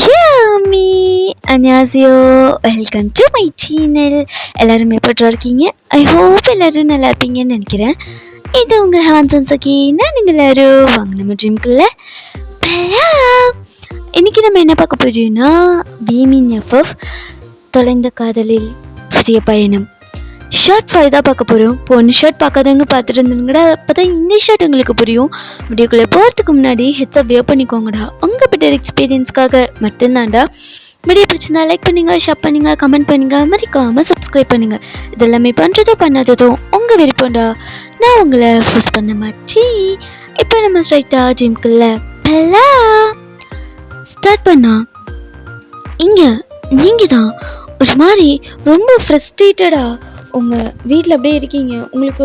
Yami 안녕하세요. Welcome to my channel. எல்லாரும் எப்படி இருக்கீங்க? ஐ ஹோப் எல்லாரும் நல்லா இருப்பீங்கன்னு நினைக்கிறேன். இது உங்கள் ஹான்சன் சகி. நான் நீங்கள் எல்லாரும் வாங்க நம்ம ட்ரீம்குள்ள போகலாம். இன்னைக்கு நம்ம என்ன பார்க்க போறோம்னா வீமின் எஃப்எஃப் தொலைந்த காதலில் புதிய பயணம் ஷர்ட் 5 தான் பார்க்க போகிறோம். பொண்ணு ஷர்ட் பார்க்காதவங்க பார்த்துட்டு இருந்துங்கடா, அப்போ தான் இந்த ஷர்ட் உங்களுக்கு புரியும். வீடியோக்குள்ளே போகிறதுக்கு முன்னாடி ஹெட்ஸப் வியர் பண்ணிக்கோங்கடா. உங்கள் பெட்டர் எக்ஸ்பீரியன்ஸ்க்காக மட்டும்தான்டா. வீடியோ பிடிச்சிருந்தா லைக் பண்ணுங்கள், ஷேர் பண்ணுங்கள், கமெண்ட் பண்ணுங்கள், மறக்காமல் சப்ஸ்கிரைப் பண்ணுங்கள். இதெல்லாமே பண்ணுறதோ பண்ணாததோ உங்கள் விருப்பம்டா. நான் உங்களை ஃபோர்ஸ் பண்ண மாட்டேன். இப்போ நம்ம ஸ்ட்ரைட்டாக ஜிம்குள்ளே போகலாம். ஸ்டார்ட் பண்ணா இங்கே நீங்கள் தான் ஒரு மாதிரி ரொம்ப ஃப்ரஸ்ட்ரேட்டடாக உங்கள் வீட்டில் அப்படியே இருக்கீங்க. உங்களுக்கு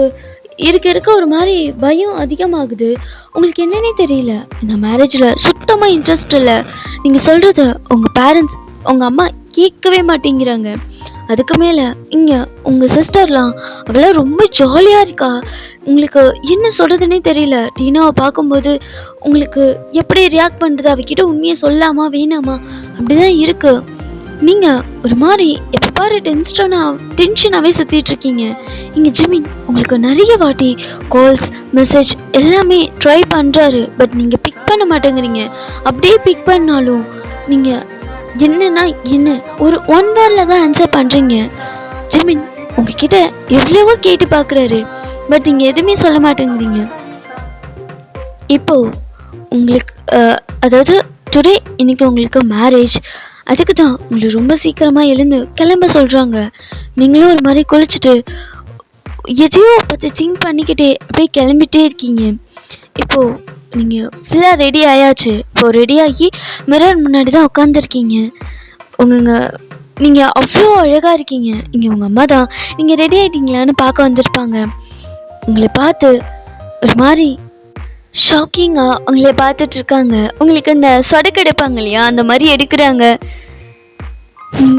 இருக்க ஒரு மாதிரி பயம் அதிகமாகுது. உங்களுக்கு என்னன்னே தெரியல. இந்த மேரேஜில் சுத்தமாக இன்ட்ரெஸ்ட் இல்லை. நீங்கள் சொல்கிறத உங்கள் பேரண்ட்ஸ் உங்கள் அம்மா கேட்கவே மாட்டேங்கிறாங்க. அதுக்கு மேலே இங்கே உங்கள் சிஸ்டர்லாம் அவளாம் ரொம்ப ஜாலியாக இருக்கா. உங்களுக்கு என்ன சொல்கிறதுனே தெரியல. டீனாவை பார்க்கும்போது உங்களுக்கு எப்படி ரியாக்ட் பண்ணுறது, அவகிட்ட உண்மையை சொல்லாமா வேணாமா அப்படி தான் இருக்குது. நீங்கள் ஒரு மாதிரி எப்போ பாரு டென்ஷனாகவே சுற்றிட்டுருக்கீங்க. இங்கே ஜிமின் உங்களுக்கு நிறைய வாட்டி கால்ஸ் மெசேஜ் எல்லாமே ட்ரை பண்ணுறாரு. பட் நீங்கள் பிக் பண்ண மாட்டேங்கிறீங்க. அப்படியே பிக் பண்ணாலும் நீங்கள் என்னன்னா என்ன ஒரு 1 வேர்டில் தான் ஆன்சர் பண்ணுறீங்க. ஜிமின் உங்ககிட்ட எவ்வளவோ கேட்டு பார்க்குறாரு. பட் நீங்கள் எதுவுமே சொல்ல மாட்டேங்கிறீங்க. இப்போது உங்களுக்கு அதாவது டுடே இன்னைக்கு உங்களுக்கு மேரேஜ். அதுக்கு தான் உங்களை ரொம்ப சீக்கிரமாக எழுந்து கிளம்ப சொல்கிறாங்க. நீங்களும் ஒரு மாதிரி குளிச்சுட்டு எதையோ பற்றி திங்க் பண்ணிக்கிட்டே அப்படியே கிளம்பிட்டே இருக்கீங்க. இப்போது நீங்கள் ஃபுல்லாக ரெடி ஆயாச்சு. இப்போது ரெடியாகி மிரர் முன்னாடி தான் உட்காந்துருக்கீங்க. நீங்கள் அவ்வளோ அழகாக இருக்கீங்க. இங்கே உங்கள் அம்மா தான் நீங்கள் ரெடி ஆகிட்டீங்களான்னு பார்க்க வந்திருப்பாங்க. உங்களை பார்த்து ஒரு மாதிரி ஷாக்கிங்காக உங்களை பார்த்துட்ருக்காங்க. உங்களுக்கு அந்த சொடக்கு எடுப்பாங்க இல்லையா, அந்த மாதிரி எடுக்கிறாங்க. நீ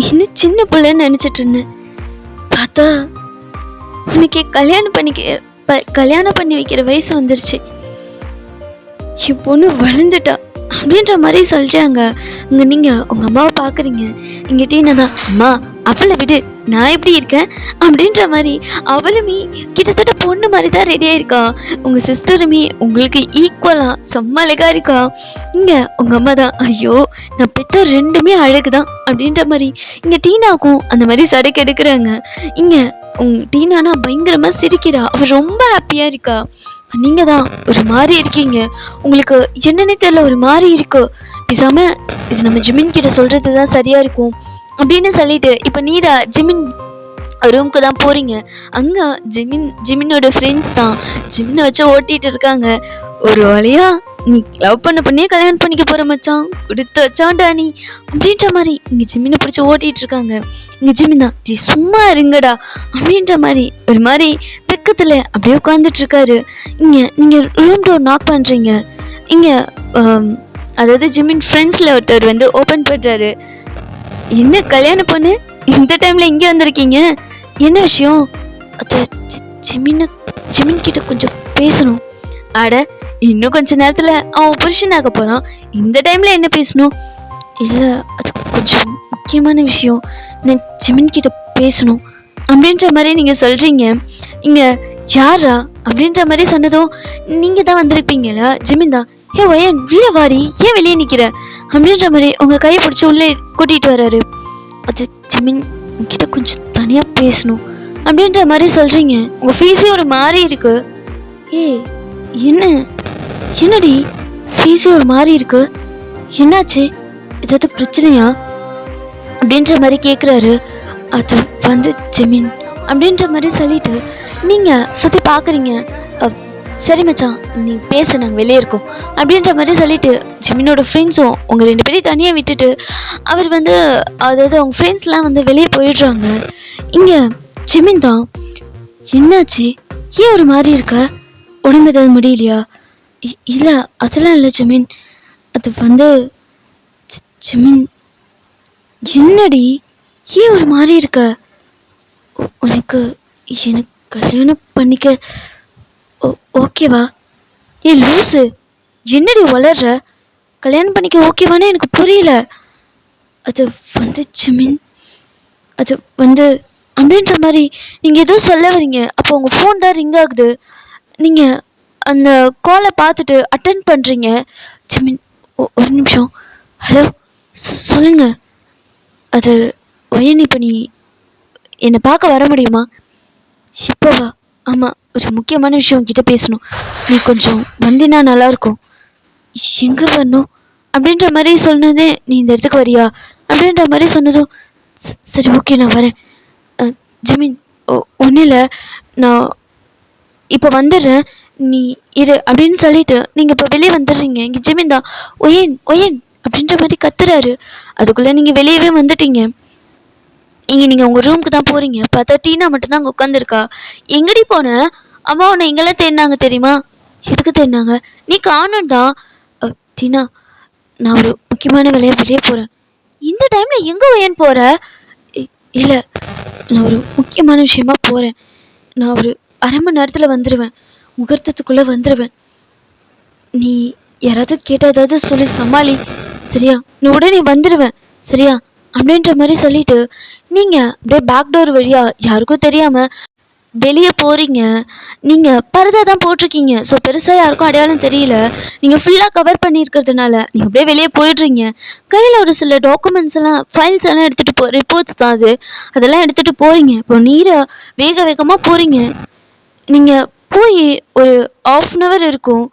இன்னும் சின்ன பிள்ளைன்னு நினச்சிட்டு இருந்தேன். பார்த்தா உனக்கு கல்யாணம் பண்ணி வைக்கிற வயசு வந்துருச்சு. என் பொண்ணு வளர்ந்துட்டா அப்படின்ற மாதிரி சொல்கிறாங்க. அங்கே நீங்கள் உங்கள் அம்மாவை பார்க்குறீங்க. இங்கே டீனா தான் அம்மா அவளை விடு, நான் எப்படி இருக்கேன் அப்படின்ற மாதிரி அவளுமே கிட்டத்தட்ட பொண்ணு மாதிரி தான் ரெடியாக இருக்கா. உங்கள் சிஸ்டருமே உங்களுக்கு ஈக்குவலாக செம்ம அழகாக இருக்கா. இங்கே உங்கள் அம்மா தான் ஐயோ நான் பெற்ற ரெண்டுமே அழகு தான் அப்படின்ற மாதிரி இங்கே டீனாக்கும் அந்த மாதிரி சடைக்கு எடுக்கிறாங்க. இங்கே டீனானா பயங்கரமாக சிரிக்கிறா. அவள் ரொம்ப ஹாப்பியாக இருக்கா. நீங்கள் தான் ஒரு மாதிரி இருக்கீங்க. உங்களுக்கு என்னன்னே தெரியல, ஒரு மாதிரி இருக்கு. பேசாமல் இது நம்ம ஜிமின் கிட்ட சொல்கிறது தான் சரியாக இருக்கும் அப்படின்னு சொல்லிட்டு இப்போ நீடா ஜிமின் ரூம்க்கு தான் போகிறீங்க. அங்கே ஜிமினோட ஃப்ரெண்ட்ஸ் தான் ஜிமினை வச்சு ஓட்டிகிட்டு இருக்காங்க. ஒரு வழியா நீ லவ் பண்ணியே கல்யாணம் பண்ணிக்க போகிற மச்சான், கொடுத்து வச்சான்டா நீ அப்படின்ற மாதிரி இங்கே ஜிமினை பிடிச்சி ஓட்டிகிட்டு இருக்காங்க. இங்கே ஜிமின் தான் நீ சும்மா இருங்கடா அப்படின்ற மாதிரி ஒரு மாதிரி பக்கத்தில் அப்படியே உட்காந்துட்டு இருக்காரு. இங்கே நீங்கள் ரூம் டோர் நாக் பண்ணுறீங்க. இங்கே அதாவது ஜிமின் ஃப்ரெண்ட்ஸில் ஒருத்தர் வந்து ஓப்பன் பண்ணுறாரு. என்ன கல்யாணம் பொண்ணு இந்த டைமில் இங்கே வந்திருக்கீங்க, என்ன விஷயம்? அது ஜிமின் கிட்ட கொஞ்சம் பேசணும். அட இன்னும் கொஞ்ச நேரத்தில் அவன் புருஷனாக போகிறான், இந்த டைமில் என்ன பேசணும்? இல்லை அது கொஞ்சம் முக்கியமான விஷயம், நான் ஜிமின் கிட்ட பேசணும் அப்படின்ற மாதிரி நீங்கள் சொல்கிறீங்க. இங்கே யாரா அப்படின்ற மாதிரி சொன்னதும் நீங்கள் தான் வந்திருப்பீங்களா? ஜிமின் தான் ஏ ஒயன் வெளியே வாடி, ஏன் வெளியே நிற்கிற அப்படின்ற மாதிரி உங்கள் கையை பிடிச்சி உள்ளே கூட்டிகிட்டு வர்றாரு. அது ஜிமின் உங்ககிட்ட கொஞ்சம் தனியாக பேசணும் அப்படின்ற மாதிரி சொல்கிறீங்க. உங்கள் ஃபேஸே ஒரு மாதிரி இருக்கு. என்னடி ஃபேஸே ஒரு மாதிரி இருக்கு, என்னாச்சு, ஏதாவது பிரச்சனையா அப்படின்ற மாதிரி கேட்குறாரு. அது வந்து ஜிமின் அப்படின்ற மாதிரி சொல்லிட்டு நீங்கள் சுற்றி பார்க்குறீங்க. சரி மச்சான் நீ பேச, நாங்கள் வெளியே இருக்கோம் அப்படின்ற மாதிரி சொல்லிட்டு ஜிமினோட ஃப்ரெண்ட்ஸும் உங்கள் 2 பேரையும் தனியாக விட்டுட்டு அவர் வந்து அதாவது அவங்க ஃப்ரெண்ட்ஸ்லாம் வந்து வெளியே போயிடுறாங்க. இங்கே ஜிமின் தான் என்னாச்சு, ஏன் ஒரு மாதிரி இருக்க, உடம்பு ஏதாவது முடியலையா? இல்லை அதெல்லாம் இல்லை ஜிமின், அது வந்து ஜிமின் என்னடி ஏன் ஒரு மாதிரி இருக்க, எனக்கு கல்யாணம் பண்ணிக்க ஓகேவா? ஏ லூஸு என்னடி வளர்ற, கல்யாணம் பண்ணிக்க ஓகேவானே எனக்கு புரியல. அது வந்து ஜிமின், அது வந்து அப்படின்ற மாதிரி நீங்கள் ஏதோ சொல்ல வரீங்க. அப்போ உங்கள் ஃபோன் தான் ரிங் ஆகுது. நீங்கள் அந்த காலை பார்த்துட்டு அட்டன் பண்ணுறீங்க. ஜிமின், ஒரு நிமிஷம். ஹலோ, சொல்லுங்கள். அது ஒயன், இப்போ நீ என்னை பார்க்க வர முடியுமா? இப்போவா? ஆமாம், ஒரு முக்கியமான விஷயம் உங்ககிட்ட பேசணும். நீ கொஞ்சம் வந்தினா நல்லாயிருக்கும். எங்கே வரணும் அப்படின்ற மாதிரி சொன்னதே, நீ இந்த இடத்துக்கு வரியா அப்படின்ற மாதிரி சொன்னதும் சரி ஓகே நான் வரேன். ஜமீன், ஒன்றும் இல்லை, நான் இப்போ வந்துடுறேன், நீ இரு அப்படின்னு சொல்லிட்டு நீங்கள் இப்போ வெளியே வந்துடுறீங்க. இங்கே ஜமீன் தான் ஒயன் ஒயன் அப்படின்ற மாதிரி கத்துறாரு. அதுக்குள்ளே நீங்கள் வெளியவே வந்துட்டீங்க. இங்கே நீங்கள் உங்கள் ரூமுக்கு தான் போகிறீங்க. பார்த்தா டீனா மட்டும்தான் அங்கே உட்காந்துருக்கா. எங்கடி போன? அம்மா உன்னை எங்கெல்லாம் தேடினாங்க தெரியுமா? எதுக்கு தேடினாங்க? நீ காணும் தான். டீனா, நான் ஒரு முக்கியமான வேலையாக வெளியே போகிறேன். இந்த டைமில் எங்கே வயன் போகிற? இல்லை, நான் ஒரு முக்கியமான விஷயமா போகிறேன். நான் ஒரு அரை மணி நேரத்தில் வந்துடுவேன், முகூர்த்தத்துக்குள்ளே வந்துடுவேன். நீ யாராவது கேட்டால் ஏதாவது சொல்லி சமாளி, சரியா? நான் உடனே வந்துடுவேன், சரியா? அப்படின்ற மாதிரி சொல்லிட்டு நீங்கள் அப்படியே பேக் டோர் வழியாக யாருக்கும் தெரியாமல் வெளியே போகிறீங்க. நீங்கள் பரதா தான் போட்டிருக்கீங்க, ஸோ பெருசாக யாருக்கும் அடையாளம் தெரியல. நீங்கள் ஃபுல்லாக கவர் பண்ணியிருக்கிறதுனால நீங்கள் அப்படியே வெளியே போயிடுறீங்க. கையில் ஒரு சில டாக்குமெண்ட்ஸ் எல்லாம், ஃபைல்ஸ் எல்லாம் எடுத்துகிட்டு ரிப்போர்ட்ஸ் தான் அது, அதெல்லாம் எடுத்துகிட்டு போகிறீங்க. இப்போ நீரை வேக வேகமாக போகிறீங்க. நீங்கள் போய் ஒரு 1/2 hour இருக்கும்.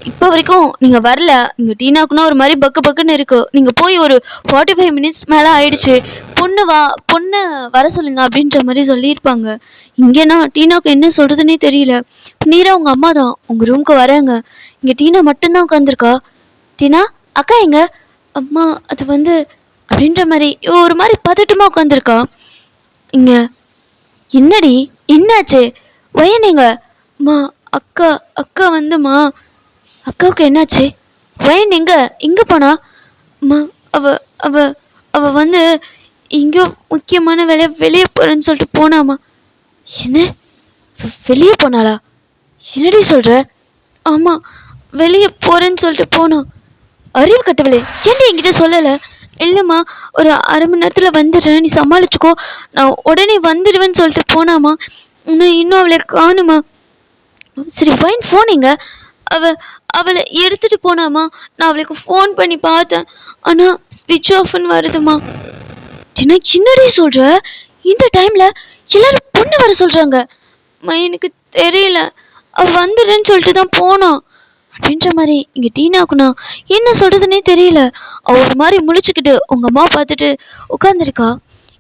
இப்போ வரைக்கும் நீங்கள் வரல. இங்கே டீனாக்குன்னா ஒரு மாதிரி பக்கு பக்குன்னு இருக்குது. நீங்கள் போய் ஒரு 45 minutes மேலே ஆயிடுச்சு. பொண்ணு வர சொல்லுங்க அப்படின்ற மாதிரி சொல்லியிருப்பாங்க. இங்கேனா டீனாவுக்கு என்ன சொல்கிறதுனே தெரியல. நீரா உங்கள் அம்மா தான் உங்கள் ரூமுக்கு வரேங்க. இங்கே டீனா மட்டும்தான் உட்காந்துருக்கா. டீனா அக்கா எங்க? அம்மா அது வந்து அப்படின்ற மாதிரி ஒரு மாதிரி பதட்டமாக உட்காந்துருக்கா. இங்கே என்னடி என்னாச்சு? வயனுங்க அம்மா, அக்கா அக்கா வந்துமா. அக்காவுக்கு என்னாச்சு? வயன் எங்கே போனா? அம்மா, அவ அவ அவ வந்து எங்கேயோ முக்கியமான வேலையை வெளியே போகிறேன்னு சொல்லிட்டு போனாமா. என்ன, வெளியே போனாளா? என்னடி சொல்கிற? ஆமாம், வெளியே போகிறேன்னு சொல்லிட்டு போனோம். அறிவு கட்டவளே, ஏன்டி என்கிட்ட சொல்லலை? இல்லைம்மா, ஒரு அரை மணி நேரத்தில் வந்துடுறேன், நீ சமாளிச்சுக்கோ, நான் உடனே வந்துடுவேன்னு சொல்லிட்டு போனாமா. ஆனால் இன்னும் அவளை காணுமா. சரி வைன் ஃபோன் எங்க? அவளை எடுத்துகிட்டு போனாமா. நான் அவளுக்கு ஃபோன் பண்ணி பார்த்தேன், ஆனால் ஸ்விட்ச் ஆஃப்னு வருதுமா. என்னடி சொல்கிற? இந்த டைமில் எல்லாரும் பொண்ணு வர சொல்கிறாங்க. எனக்கு தெரியல, அவள் வந்துடுறேன்னு சொல்லிட்டு தான் போனோம் அப்படின்ற மாதிரி. இங்கே டீனாக்குண்ணா என்ன சொல்கிறதுனே தெரியல. அவள் ஒரு மாதிரி முழிச்சுக்கிட்டு உங்கள் அம்மா பார்த்துட்டு உட்காந்துருக்கா.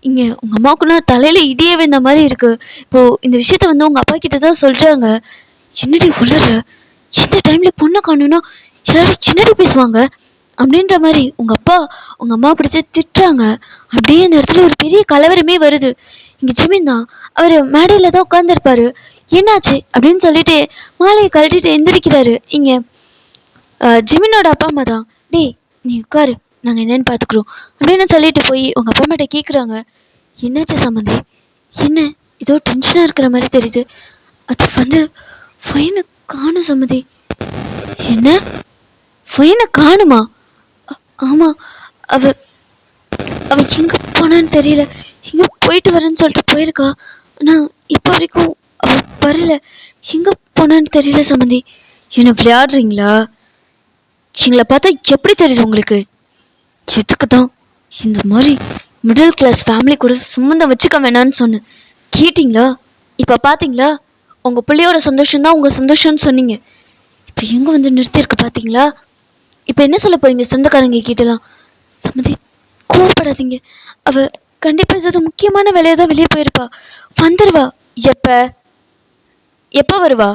இங்கே உங்கள் அம்மாவுக்குன்னா தலையில் இடியே விழுந்த மாதிரி இருக்குது. இப்போது இந்த விஷயத்த வந்து உங்கள் அப்பா கிட்ட தான் சொல்கிறாங்க. என்னடி உளற? இந்த டைமில் பொண்ணை காணுன்னா எல்லாரும் என்னடி பேசுவாங்க அப்படின்ற மாதிரி உங்கள் அப்பா உங்கள் அம்மா பிடிச்சி திட்டுறாங்க. அப்படியே அந்த இடத்துல ஒரு பெரிய கலவரமே வருது. இங்கே ஜிமின் தான், அவர் மேடையில் தான் உட்காந்துருப்பாரு. என்னாச்சு அப்படின்னு சொல்லிட்டு மாலையை கழட்டிட்டு எந்திரிக்கிறாரு. இங்கே ஜிமினோட அப்பா அம்மா தான், டேய் நீ உட்காரு, நாங்கள் என்னென்னு பார்த்துக்குறோம் அப்படின்னு சொல்லிட்டு போய் உங்கள் அப்பா அம்மாட்ட கேட்குறாங்க. என்னாச்சு சம்மந்தி? என்ன ஏதோ டென்ஷனாக இருக்கிற மாதிரி தெரியுது. அது வந்து ஃபைனை காணும் சம்மந்தி. என்ன, ஃபைனை காணுமா? ஆமாம், அவ எங்கே போனான்னு தெரியல, எங்கே போயிட்டு வரேன்னு சொல்லிட்டு போயிருக்கா. ஆனால் இப்போ வரைக்கும் அவள் வரல. எங்கே போனான்னு தெரியல சம்மந்தி. என்ன விளையாடுறீங்களா? எங்களை பார்த்தா எப்படி தெரியுது உங்களுக்கு? எதுக்கு தான் இந்த மாதிரி மிடில் கிளாஸ் ஃபேமிலி கூட சம்மந்தம் வச்சுக்க வேணான்னு சொன்னேன். கேட்டிங்களா? இப்போ பார்த்தீங்களா, உங்கள் பிள்ளையோட சந்தோஷம்தான் உங்கள் சந்தோஷம்னு சொன்னீங்க. இப்போ எங்கே வந்து நிறுத்தியிருக்கு பார்த்தீங்களா? இப்போ என்ன சொல்ல போகிறீங்க சொந்தக்காரங்க கிட்டலாம்? சம்மந்தி கோவப்படாதீங்க, அவள் கண்டிப்பாக ஏதாவது முக்கியமான வேலையை தான் வெளியே போயிருப்பா. வந்துடுவா. எப்போ வருவா?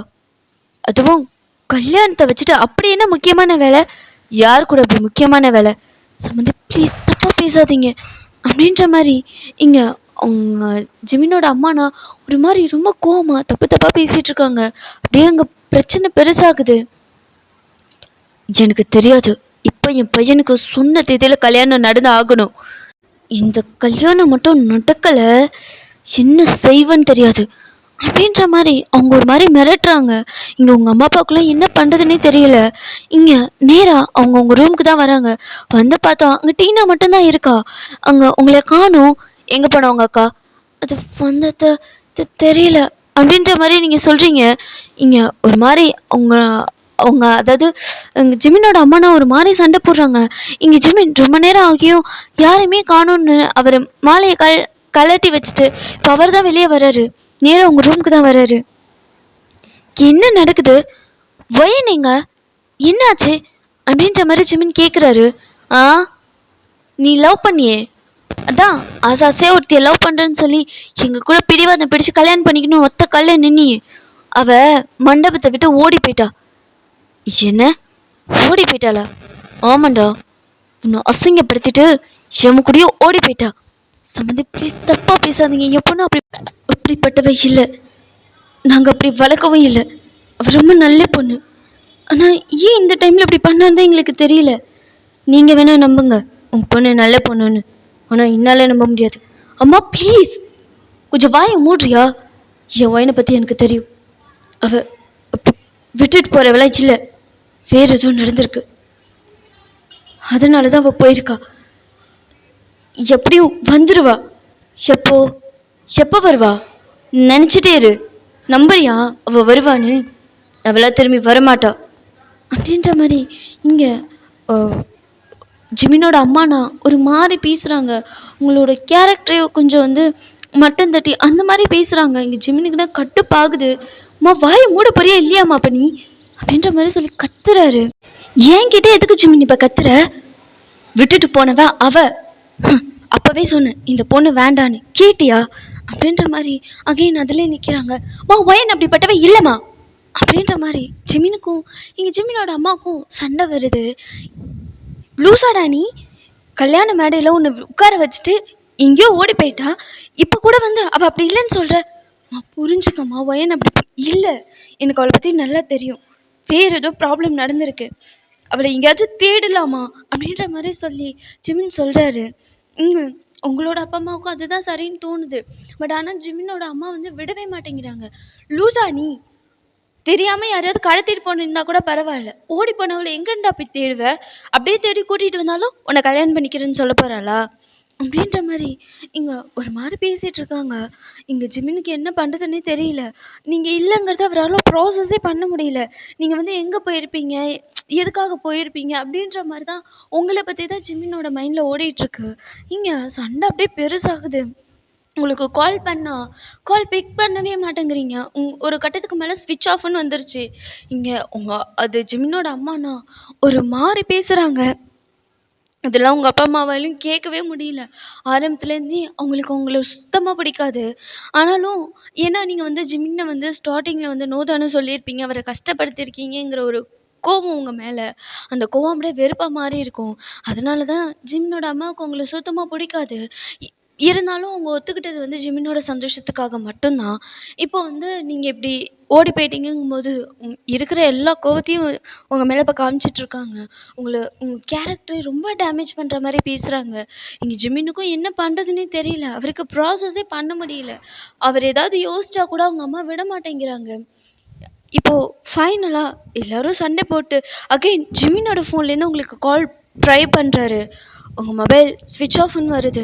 அதுவும் கல்யாணத்தை வச்சுட்டு அப்படி என்ன முக்கியமான வேலை? யார் கூட அப்படி முக்கியமான வேலை? சம்மந்தி ப்ளீஸ் தப்பாக பேசாதீங்க அப்படின்ற மாதிரி. இங்கே அவங்க ஜிமினோட அம்மானா ஒரு மாதிரி ரொம்ப கோவமாக தப்பாக பேசிகிட்டு இருக்காங்க. அப்படியே அங்கே பிரச்சனை பெருசாகுது. எனக்கு தெரியாது, இப்போ என் பையனுக்கு சொன்ன தேதியில் கல்யாணம் நடந்து ஆகணும். இந்த கல்யாணம் மட்டும் நடக்கலை என்ன செய்வேன்னு தெரியாது. அப்படின்ற மாதிரி அவங்க ஒரு மாதிரி மிரட்டுறாங்க. இங்கே உங்கள் அம்மா அப்பாவுக்குலாம் என்ன பண்ணுறதுனே தெரியல. இங்கே நேராக அவங்க உங்கள் ரூமுக்கு தான் வராங்க. வந்து பார்த்தா அங்கே டீனா மட்டும்தான் இருக்கா. அங்கே உங்களை காணும். எங்கே போனவங்க அக்கா? அது வந்தது தெரியல அப்படின்ற மாதிரி நீங்கள் சொல்கிறீங்க. இங்கே ஒரு மாதிரி அவங்க அவங்க அதாவது எங்க ஜிமினோட அம்மானா ஒரு மாதிரி சண்டை போடுறாங்க. இங்கே ஜிமின் ரொம்ப நேரம் ஆகியும் யாரையுமே காணோன்னு அவர் மாலையை கழட்டி வச்சுட்டு இப்போ அவர் தான் வெளியே வர்றாரு. நேராக உங்கள் ரூமுக்கு தான் வர்றாரு. என்ன நடக்குது? நீங்க என்னாச்சு அப்படின்ற மாதிரி ஜிமின் கேட்குறாரு. ஆ, நீ லவ் பண்ணியே, அதான் ஆசாசே ஒருத்திய லவ் பண்ணுறேன்னு சொல்லி எங்கள் கூட பிடிவாதம் பிடிச்சு கல்யாணம் பண்ணிக்கணும் ஒத்த கல்ல நின்னியே. அவ மண்டபத்தை விட்டு ஓடி போயிட்டா. என்ன, ஓடி போயிட்டாளா? ஆமாண்டா, உன்னை அசிங்கப்படுத்திட்டு எம்ம கூடயே ஓடி போயிட்டா. சம்மந்தி ப்ளீஸ் தப்பாக பேசாதீங்க. என் பொண்ணு அப்படிப்பட்டவை இல்லை. நாங்கள் அப்படி வளர்க்கவும் இல்லை. அவள் ரொம்ப நல்ல பொண்ணு. ஆனால் ஏன் இந்த டைமில் இப்படி பண்ணான்னு எங்களுக்கு தெரியல. நீங்கள் வேணால் நம்புங்க உங்கள் பொண்ணு நல்ல பொண்ணுன்னு. ஆனால் என்னால் நம்ப முடியாது. அம்மா ப்ளீஸ் கொஞ்சம் வாயை மூடுறியா? என் ஒயனை பற்றி எனக்கு தெரியும். அவள் விட்டுட்டு போகிறவெல்லாம் இல்லை, வேறு எதுவும் நடந்திருக்கு. அதனால தான் அவள் போயிருக்கா. எப்படியும் வந்துடுவா. எப்போ வருவா? நினச்சிட்டே இரு. நம்புறியா அவள் வருவான்னு? அவளாக திரும்பி வரமாட்டா அப்படின்ற மாதிரி இங்கே ஜிமினோட அம்மானா ஒரு மாதிரி பேசுகிறாங்க. உங்களோட கேரக்டரை கொஞ்சம் வந்து மட்டன் தட்டி அந்த மாதிரி பேசுகிறாங்க. இங்கே ஜிமினுக்குன்னா கட்டுப்பாகுது. அம்மா வாயை மூட போறியா இல்லையாம்மா அப்போ நீ அப்படின்ற மாதிரி சொல்லி கத்துறாரு. என்கிட்ட எதுக்கு ஜிமின் இப்போ கத்துற? விட்டுட்டு போனவ அவ. அப்போவே சொன்னேன் இந்த பொண்ணு வேண்டான்னு, கேட்டியா அப்படின்ற மாதிரி அகைன் அதிலே நிற்கிறாங்க. மா ஒயன் அப்படிப்பட்டவ இல்லைம்மா அப்படின்ற மாதிரி ஜிமினுக்கும் இங்கே ஜிமினோட அம்மாவுக்கும் சண்டை வருது. லூசாடா நீ? கல்யாண மேடையில் உன்னை உட்கார வச்சுட்டு எங்கேயோ ஓடி போயிட்டா. இப்போ கூட வந்து அவள் அப்படி இல்லைன்னு சொல்கிற. புரிஞ்சுக்கம்மா, ஒயன் அப்படி இல்லை. எனக்கு அவளை பற்றி நல்லா தெரியும். வேறு ஏதோ ப்ராப்ளம் நடந்திருக்கு. அவளை எங்கேயாவது தேடலாமா அப்படின்ற மாதிரி சொல்லி ஜிமின் சொல்கிறாரு. உங்களோட அப்பா அம்மாவுக்கும் அதுதான் சரின்னு தோணுது. பட் ஆனால் ஜிமினோட அம்மா வந்து விடவே மாட்டேங்கிறாங்க. லூசா நீ? தெரியாமல் யாரையாவது கடத்திட்டு போனிருந்தா கூட பரவாயில்ல, ஓடி போனவளை எங்கேண்டா போய் தேடுவ? அப்படியே தேடி கூட்டிகிட்டு வந்தாலும் உன்னை கல்யாணம் பண்ணிக்கிறேன்னு சொல்ல போகிறாளா அப்படின்ற மாதிரி இங்கே ஒரு மாதிரி பேசிகிட்டு இருக்காங்க. இங்கே ஜிமினுக்கு என்ன பண்ணுறதுன்னே தெரியல. நீங்கள் இல்லைங்கிறத அவரால் ப்ராசஸே பண்ண முடியல. நீங்கள் வந்து எங்கே போயிருப்பீங்க, எதுக்காக போயிருப்பீங்க அப்படின்ற மாதிரி தான் உங்களை பற்றி தான் ஜிமினோட மைண்டில் ஓடிட்டுருக்கு. இங்கே சண்டை அப்படியே பெருசாகுது. உங்களுக்கு கால் கால் பிக் பண்ணவே மாட்டேங்கிறீங்க. ஒரு கட்டத்துக்கு மேலே ஸ்விட்ச் ஆஃப்னு வந்துருச்சு. இங்கே அது ஜிமினோட அம்மானா ஒரு மாதிரி பேசுகிறாங்க. இதெல்லாம் உங்கள் அப்பா அம்மாவாலையும் கேட்கவே முடியல. ஆரம்பத்துலேருந்தே அவங்களுக்கு உங்களை சுத்தமாக பிடிக்காது. ஆனாலும் ஏன்னா நீங்கள் வந்து ஜிமினை வந்து ஸ்டார்டிங்கில் வந்து நோ தானே சொல்லியிருப்பீங்க, அவரை கஷ்டப்படுத்தியிருக்கீங்கிற ஒரு கோபம் உங்கள் மேலே. அந்த கோபம் அப்படியே வெறுப்பாக மாறி இருக்கும். அதனால தான் ஜிமினோட அம்மாவுக்கு உங்களை சுத்தமாக பிடிக்காது. இருந்தாலும் அவங்க ஒத்துக்கிட்டது வந்து ஜிமினோட சந்தோஷத்துக்காக மட்டும்தான். இப்போ வந்து நீங்கள் இப்படி ஓடி போயிட்டீங்கும்போது இருக்கிற எல்லா கோவத்தையும் உங்கள் மேலே இப்போ காமிச்சிட்ருக்காங்க. உங்கள் கேரக்டரை ரொம்ப டேமேஜ் பண்ணுற மாதிரி பேசுகிறாங்க. இங்கே ஜிமினுக்கும் என்ன பண்ணுறதுனே தெரியல. அவருக்கு ப்ராசஸே பண்ண முடியல. அவர் ஏதாவது யோசிச்சா கூட அவங்க அம்மா விட மாட்டேங்கிறாங்க. இப்போது ஃபைனலாக எல்லோரும் சண்டை போட்டு அகைன் ஜிமினோட ஃபோன்லேருந்து உங்களுக்கு கால் ட்ரை பண்ணுறாரு. உங்கள் மொபைல் ஸ்விட்ச் ஆஃப்னு வருது.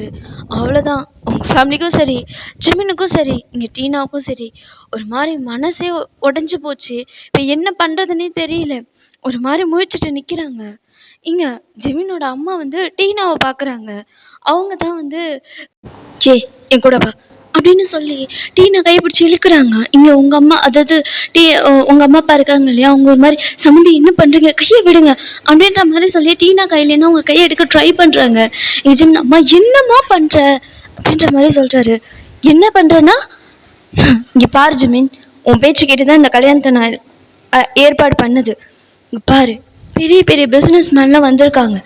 அவ்வளோதான். உங்கள் ஃபேமிலிக்கும் சரி, ஜிமினுக்கும் சரி, இங்கே டீனாவுக்கும் சரி ஒரு மாதிரி மனசே உடஞ்சி போச்சு. இப்போ என்ன பண்ணுறதுன்னே தெரியல. ஒரு மாதிரி முழிச்சிட்டு நிற்கிறாங்க. இங்கே ஜிமினோட அம்மா வந்து டீனாவை பார்க்குறாங்க. அவங்க தான் வந்து சே என் கூட வா அப்படின்னு சொல்லி டீனை கைப்பிடிச்சி இழுக்கிறாங்க. இங்கே உங்கள் அம்மா அதாவது உங்கள் அம்மா அப்பா இருக்காங்க இல்லையா, அவங்க ஒரு மாதிரி சம்மந்தி என்ன பண்ணுறீங்க, கையை விடுங்க அப்படின்ற மாதிரி சொல்லி டீனா கையிலேருந்து அவங்க கையை எடுக்க ட்ரை பண்ணுறாங்க. எங்கள் ஜிம் அம்மா என்னம்மா பண்ணுற அப்படின்ற மாதிரி சொல்கிறாரு. என்ன பண்ணுறேன்னா, இங்கே பாரு ஜிமின், உன் பேச்சு கேட்டு தான் இந்த கல்யாணத்தை நான் ஏற்பாடு பண்ணுது. இங்கே பாரு, பெரிய பெரிய பிஸ்னஸ் மேன்லாம் வந்திருக்காங்க.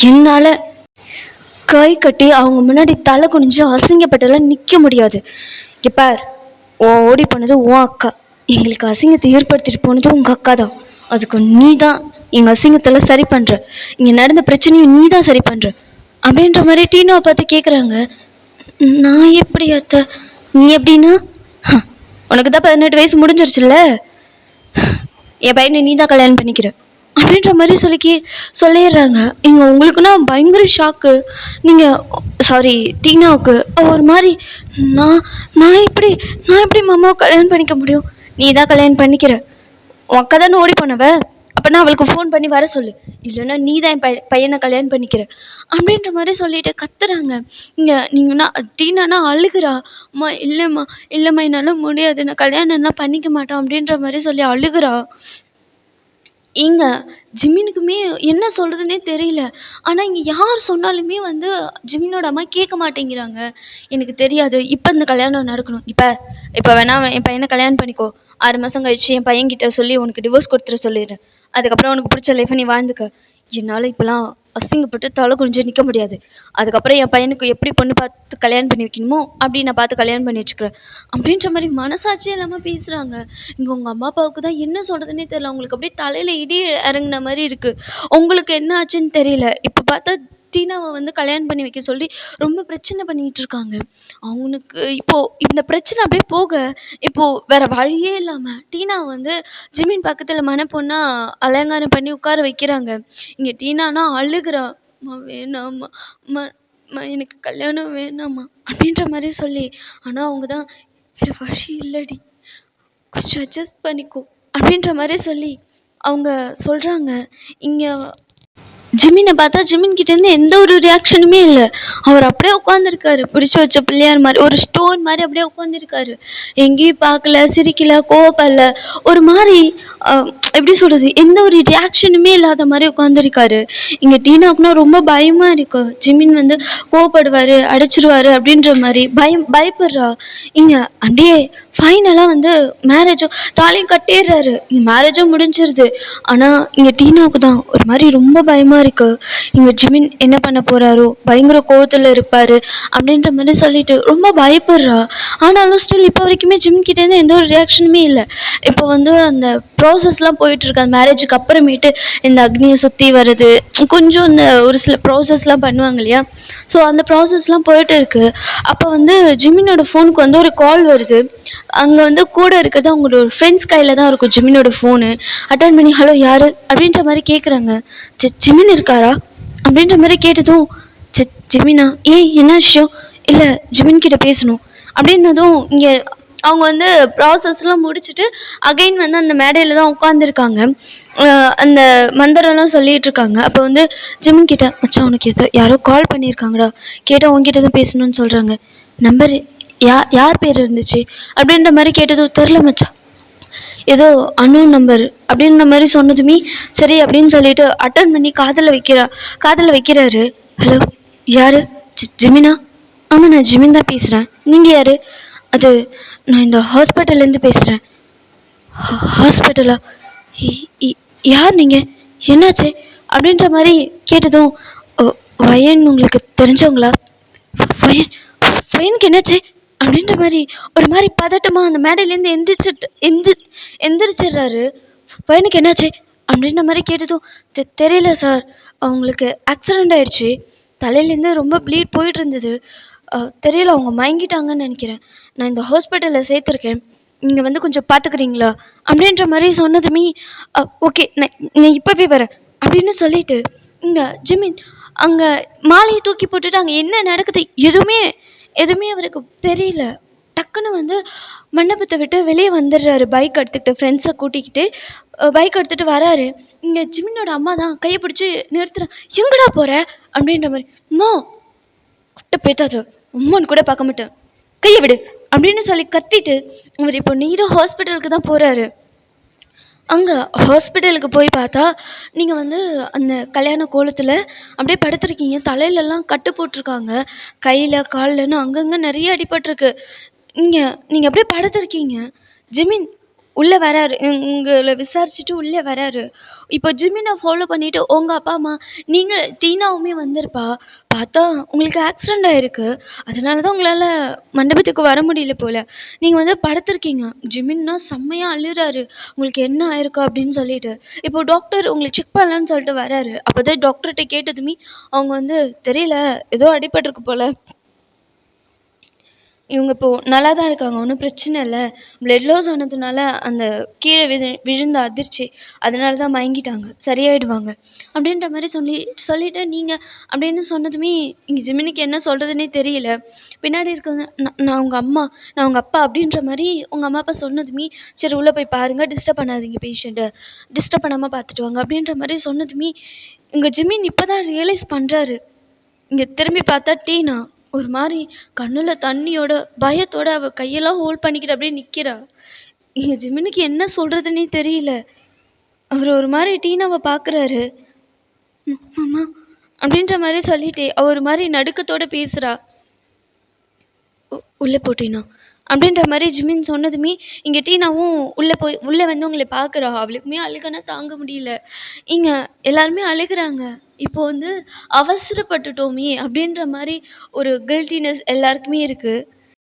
என்னால் கை கட்டி அவங்க முன்னாடி தலை குனிஞ்சு அசிங்கப்பட்டெல்லாம் நிற்க முடியாது. பார், ஓடி போனது உன் அக்கா, எங்களுக்கு அசிங்கத்தை ஏற்படுத்திட்டு போனது உங்கள் அக்கா தான். அதுக்கு நீ தான் எங்கள் அசிங்கத்தெல்லாம் சரி பண்ணுற, இங்கே நடந்த பிரச்சனையும் நீ தான் சரி பண்ணுற அப்படின்ற மாதிரி டீனாவை பார்த்து கேட்குறாங்க. நான் எப்படி அத்தை? நீ எப்படின்னா உனக்கு தான் 18 வயசு முடிஞ்சிருச்சுல்ல, என் பையனை நீ தான் கல்யாணம் பண்ணிக்கிற அப்படின்ற மாதிரி சொல்லிடுறாங்க. இங்கே உங்களுக்குன்னா பயங்கர ஷாக்கு. நீங்கள் சாரி டீனாவுக்கு ஒரு மாதிரி நான் நான் எப்படி நான் எப்படி மாமாவை கல்யாணம் பண்ணிக்க முடியும்? நீ தான் கல்யாணம் பண்ணிக்கிற. உன் அக்கா தானே ஓடி போனவ, அப்போனா அவளுக்கு ஃபோன் பண்ணி வர சொல்லு, இல்லைன்னா நீ தான் என் பையனை கல்யாணம் பண்ணிக்கிற அப்படின்ற மாதிரி சொல்லிட்டு கத்துறாங்க. இங்கே நீங்கன்னா டீனானா அழுகுறா. அம்மா இல்லைம்மா இல்லைம்மா என்னால் முடியாது, நான் கல்யாணம்லாம் பண்ணிக்க மாட்டேன் அப்படின்ற மாதிரி சொல்லி அழுகுறா. ஏங்க ஜிமினுக்குமே என்ன சொல்கிறதுனே தெரியல. ஆனால் இங்கே யார் சொன்னாலுமே வந்து ஜிமினோட அம்மா கேட்க மாட்டேங்கிறாங்க. எனக்கு தெரியாது, இப்போ இந்த கல்யாணம் நடக்கணும், இப்போ இப்போ வேணா என் பையனை கல்யாணம் பண்ணிக்கோ, 6 மாதம் கழிச்சு என் பையன்கிட்ட சொல்லி உனக்கு டிவோர்ஸ் கொடுத்துட சொல்லிடுறேன், அதுக்கப்புறம் உனக்கு பிடிச்ச லைஃப்பை நீ வாழ்ந்துக்க. என்னால் இப்போலாம் அசிங்கப்பட்டு தலை குனிஞ்சு நிற்க முடியாது. அதுக்கப்புறம் என் பையனுக்கு எப்படி பொண்ணு பார்த்து கல்யாணம் பண்ணி வைக்கணுமோ அப்படி நான் பார்த்து கல்யாணம் பண்ணி வச்சுக்கிறேன் அப்படின்ற மாதிரி மனசாட்சியே இல்லாமல் பேசுகிறாங்க. இங்கே உங்கள் அம்மா அப்பாவுக்கு தான் என்ன சொல்கிறதுனே தெரியல. அவங்களுக்கு அப்படியே தலையில் இடி இறங்குன மாதிரி இருக்குது. உங்களுக்கு என்ன ஆச்சுன்னு தெரியல. இப்போ பார்த்தா டீனாவை வந்து கல்யாணம் பண்ணி வைக்க சொல்லி ரொம்ப பிரச்சனை பண்ணிகிட்டு இருக்காங்க. அவனுக்கு இப்போது இந்த பிரச்சனை அப்படியே போக இப்போது வேறு வழியே இல்லாமல் டீனாவை வந்து ஜிமின் பக்கத்தில் மணப்பொண்ணா அலங்காரம் பண்ணி உட்கார வைக்கிறாங்க. இங்கே டீனானா அழுகுறா. அம்மா வேணாம்மா, அம்மா அம்மா எனக்கு கல்யாணம் வேணாம்மா அப்படின்ற மாதிரி சொல்லி. ஆனால் அவங்க தான் வேறு வழி இல்லடி, கொஞ்சம் அட்ஜஸ்ட் பண்ணிக்கோ அப்படின்ற மாதிரி சொல்லி அவங்க சொல்கிறாங்க. இங்கே ஜிமினை பார்த்தா ஜிமின் கிட்டேருந்து எந்த ஒரு ரியாக்ஷனுமே இல்லை. அவர் அப்படியே உட்காந்துருக்காரு பிடிச்சி வச்ச பிள்ளையார் மாதிரி, ஒரு ஸ்டோன் மாதிரி அப்படியே உட்காந்துருக்காரு. எங்கேயும் பார்க்கல, சிரிக்கல, கோவப்படல, ஒரு மாதிரி எப்படி சொல்கிறது, எந்த ஒரு ரியாக்ஷனுமே இல்லாத மாதிரி உட்காந்துருக்காரு. இங்கே டீனாவுக்குனா ரொம்ப பயமாக இருக்கு. ஜிமின் வந்து கோவப்படுவார், அடிச்சிருவார் அப்படின்ற மாதிரி பயப்படுறா. இங்கே அப்படியே ஃபைனலாக வந்து மேரேஜும் தாலியும் கட்டிடுறாரு. இங்கே மேரேஜும் முடிஞ்சிருது. ஆனால் இங்கே டீனாவுக்கு தான் ஒரு மாதிரி ரொம்ப பயமாக இருக்குது. இங்கே ஜிமின் என்ன பண்ண போகிறாரோ, பயங்கர கோவத்தில் இருப்பார் அப்படின்ற மாதிரி சொல்லிட்டு ரொம்ப பயப்படுறா. ஆனாலும் ஸ்டில் இப்போ வரைக்குமே ஜிமின் கிட்டேருந்து எந்த ஒரு ரியாக்ஷனுமே இல்லை. இப்போ வந்து அந்த ப்ராசஸ்லாம் போயிட்டுருக்கு. அந்த மேரேஜுக்கு அப்புறமேட்டு இந்த அக்னியை சுற்றி வருது, கொஞ்சம் இந்த ஒரு சில ப்ராசஸ்லாம் பண்ணுவாங்க இல்லையா, ஸோ அந்த ப்ராசஸ்லாம் போயிட்டு இருக்குது. அப்போ வந்து ஜிமினோட ஃபோனுக்கு வந்து ஒரு கால் வருது. அங்கே வந்து கூட இருக்கிறது அவங்களோட ஃப்ரெண்ட்ஸ் கையில் தான் இருக்கும் ஜிமினோட ஃபோனு. அட்டன் பண்ணி ஹலோ யார் அப்படின்ற மாதிரி கேட்குறாங்க. ஜிமின் இருக்காரா அப்படின்ற மாதிரி கேட்டதும் ஜிமினா ஏய் என்ன விஷயம், இல்லை ஜிமின் கிட்ட பேசணும் அப்படின்னதும் இங்கே அவங்க வந்து ப்ராசஸ்லாம் முடிச்சுட்டு அகைன் வந்து அந்த மேடையில் தான் உட்காந்துருக்காங்க. அந்த மந்திரம்லாம் சொல்லிகிட்டு இருக்காங்க. அப்போ வந்து ஜிமின் கிட்ட மச்சான் உனக்கு யாரோ கால் பண்ணியிருக்காங்கடா, கேட்டால் உங்ககிட்ட தான் பேசணும்னு சொல்கிறாங்க, நம்பர் யார் பேர் இருந்துச்சு அப்படின்ற மாதிரி கேட்டதும் தெரில மச்சான், ஏதோ அன்னோன் நம்பர் அப்படின்ற மாதிரி சொன்னதுமே சரி அப்படின்னு சொல்லிட்டு அட்டன் பண்ணி காதில் வைக்கிறாரு. ஹலோ யார்? ஜிமினா? ஆமாம் நான் ஜிமின் தான் பேசுகிறேன், நீங்கள் யார்? அது நான் இந்த ஹாஸ்பிட்டல்லேருந்து பேசுகிறேன். ஹாஸ்பிட்டலா? யார் நீங்கள், என்னாச்சு அப்படின்ற மாதிரி கேட்டதும் வயன் உங்களுக்கு தெரிஞ்சவங்களா? வயன் வயனுக்கு என்னாச்சு அப்படின்ற மாதிரி ஒரு மாதிரி பதட்டமாக அந்த மேடையிலேருந்து எந்திரிச்சிடுறாரு. வயனுக்கு என்னாச்சு அப்படின்ற மாதிரி கேட்டதும் தெரியல சார், அவங்களுக்கு ஆக்சிடெண்ட் ஆயிடுச்சு, தலையிலேருந்து ரொம்ப ப்ளீட் போயிட்டு இருந்தது, தெரியல அவங்க மயங்கிட்டாங்கன்னு நினைக்கிறேன், நான் இந்த ஹாஸ்பிட்டலில் சேர்த்துருக்கேன், நீங்கள் வந்து கொஞ்சம் பார்த்துக்கிறீங்களா அப்படின்ற மாதிரி சொன்னதுமே ஓகே நான் இப்போவே வரேன் அப்படின்னு சொல்லிட்டு இங்கே ஜிமின் அங்கே மாலையை தூக்கி போட்டுட்டு அங்கே என்ன நடக்குது எதுவுமே அவருக்கு தெரியல. டக்குன்னு வந்து மண்டபத்தை விட்டு வெளியே வந்துடுறாரு. பைக் எடுத்துக்கிட்டு ஃப்ரெண்ட்ஸை கூட்டிக்கிட்டு பைக் எடுத்துகிட்டு வராரு. இங்கே ஜிமினோட அம்மா தான் கையை பிடிச்சி நிறுத்துறேன், எங்கடா போகிற அப்படின்ற மாதிரி. அம்மா குட்ட பேத்தாது, அம்மான்னு கூட பார்க்க மாட்டேன், கையை விடு அப்படின்னு சொல்லி கத்திட்டு அவர் இப்போ நேராக ஹாஸ்பிட்டலுக்கு தான் போகிறாரு. அங்கே ஹாஸ்பிட்டலுக்கு போய் பார்த்தா நீங்கள் வந்து அந்த கல்யாண கோலத்தில் அப்படியே படுத்துருக்கீங்க. தலையிலலாம் கட்டு போட்டிருக்காங்க, கையில் கால்லன்னு அங்கங்கே நிறைய அடிபட்டிருக்கு. நீங்கள் அப்படியே படுத்துருக்கீங்க. ஜிமின் உள்ளே வராரு, உங்களை விசாரிச்சுட்டு உள்ளே வராரு. இப்போ ஜிமினை ஃபாலோ பண்ணிவிட்டு உங்கள் அப்பா அம்மா நீங்கள் டீனாவுமே வந்திருப்பா. பார்த்தா உங்களுக்கு ஆக்சிடெண்ட் ஆகிருக்கு, அதனால தான் உங்களால் மண்டபத்துக்கு வர முடியல போல். நீங்கள் வந்து படுத்துருக்கீங்க. ஜிமின்னா செம்மையாக அழுறாரு, உங்களுக்கு என்ன ஆயிருக்கா அப்படின்னு சொல்லிட்டு. இப்போ டாக்டர் உங்களை செக் பண்ணலான்னு சொல்லிட்டு வராரு. அப்போ தான் டாக்டர்கிட்ட கேட்டதுமே அவங்க வந்து தெரியல, ஏதோ அடிபட்டிருக்கு போல், இவங்க இப்போ நல்லா தான் இருக்காங்க. ஒண்ணும் பிரச்சனை இல்ல. பிளட் லாஸ் ஆனதுனால அந்த கீழ விழுந்த அதிர்ச்சி, அதனால தான் மயங்கிட்டாங்க. சரியாயிடுவாங்க. அப்படின்ற மாரி சொல்லிட்டு நீங்க அப்படின்னு சொன்னதுமே, இங்க ஜிமினிக்கு என்ன சொல்றதுன்னே தெரியல. பின்னாடி இருக்கவங்க நான் உங்க அம்மா, நான் உங்க அப்பா அப்படின்ற மாரி உங்க அம்மா, அப்பா சொன்னதுமே, சரி உள்ள போய் பாருங்க. டிஸ்டர்ப் பண்ணாதீங்க பேஷண்ட்ட. டிஸ்டர்ப் பண்ணாம பார்த்துட்டு வாங்க அப்படின்ற மாரி சொன்னதுமே, இங்க ஜிமின் இப்ப தான் ரியலைஸ் பண்றாரு. இங்க திரும்பி பார்த்தா டீனா ஒரு மாரி கண்ணுல தண்ணியோட, பயத்தோட அவ கையெல்லாம் ஹோல்ட் பண்ணிக்கிட்டு அப்படியே நிக்கிறா. இங்க ஜிமினுக்கு என்ன சொல்றதுன்னே தெரியல. அவரு ஒரு மாரி டீனாவ பார்க்குறாரு. "அம்மா" அப்படின்ற மாரி சொல்லிட்டு, அவ ஒரு மாரி நடுக்கத்தோட பேசுறா. "உள்ள போ டீனா" அப்படின்ற மாரி ஜிமின் சொன்னதுமே, இங்க டீனாவும் உள்ள வந்து உங்கள பார்க்குறா. அவளுக்குமே அழுகன்னா தாங்க முடியல. இங்க எல்லாருமே அழுகுறாங்க. இப்போ வந்து அவசரப்பட்டுட்டோமே! அப்படின்ற மாரி ஒரு கில்ட்டினஸ் எல்லாருக்குமே இருக்கு.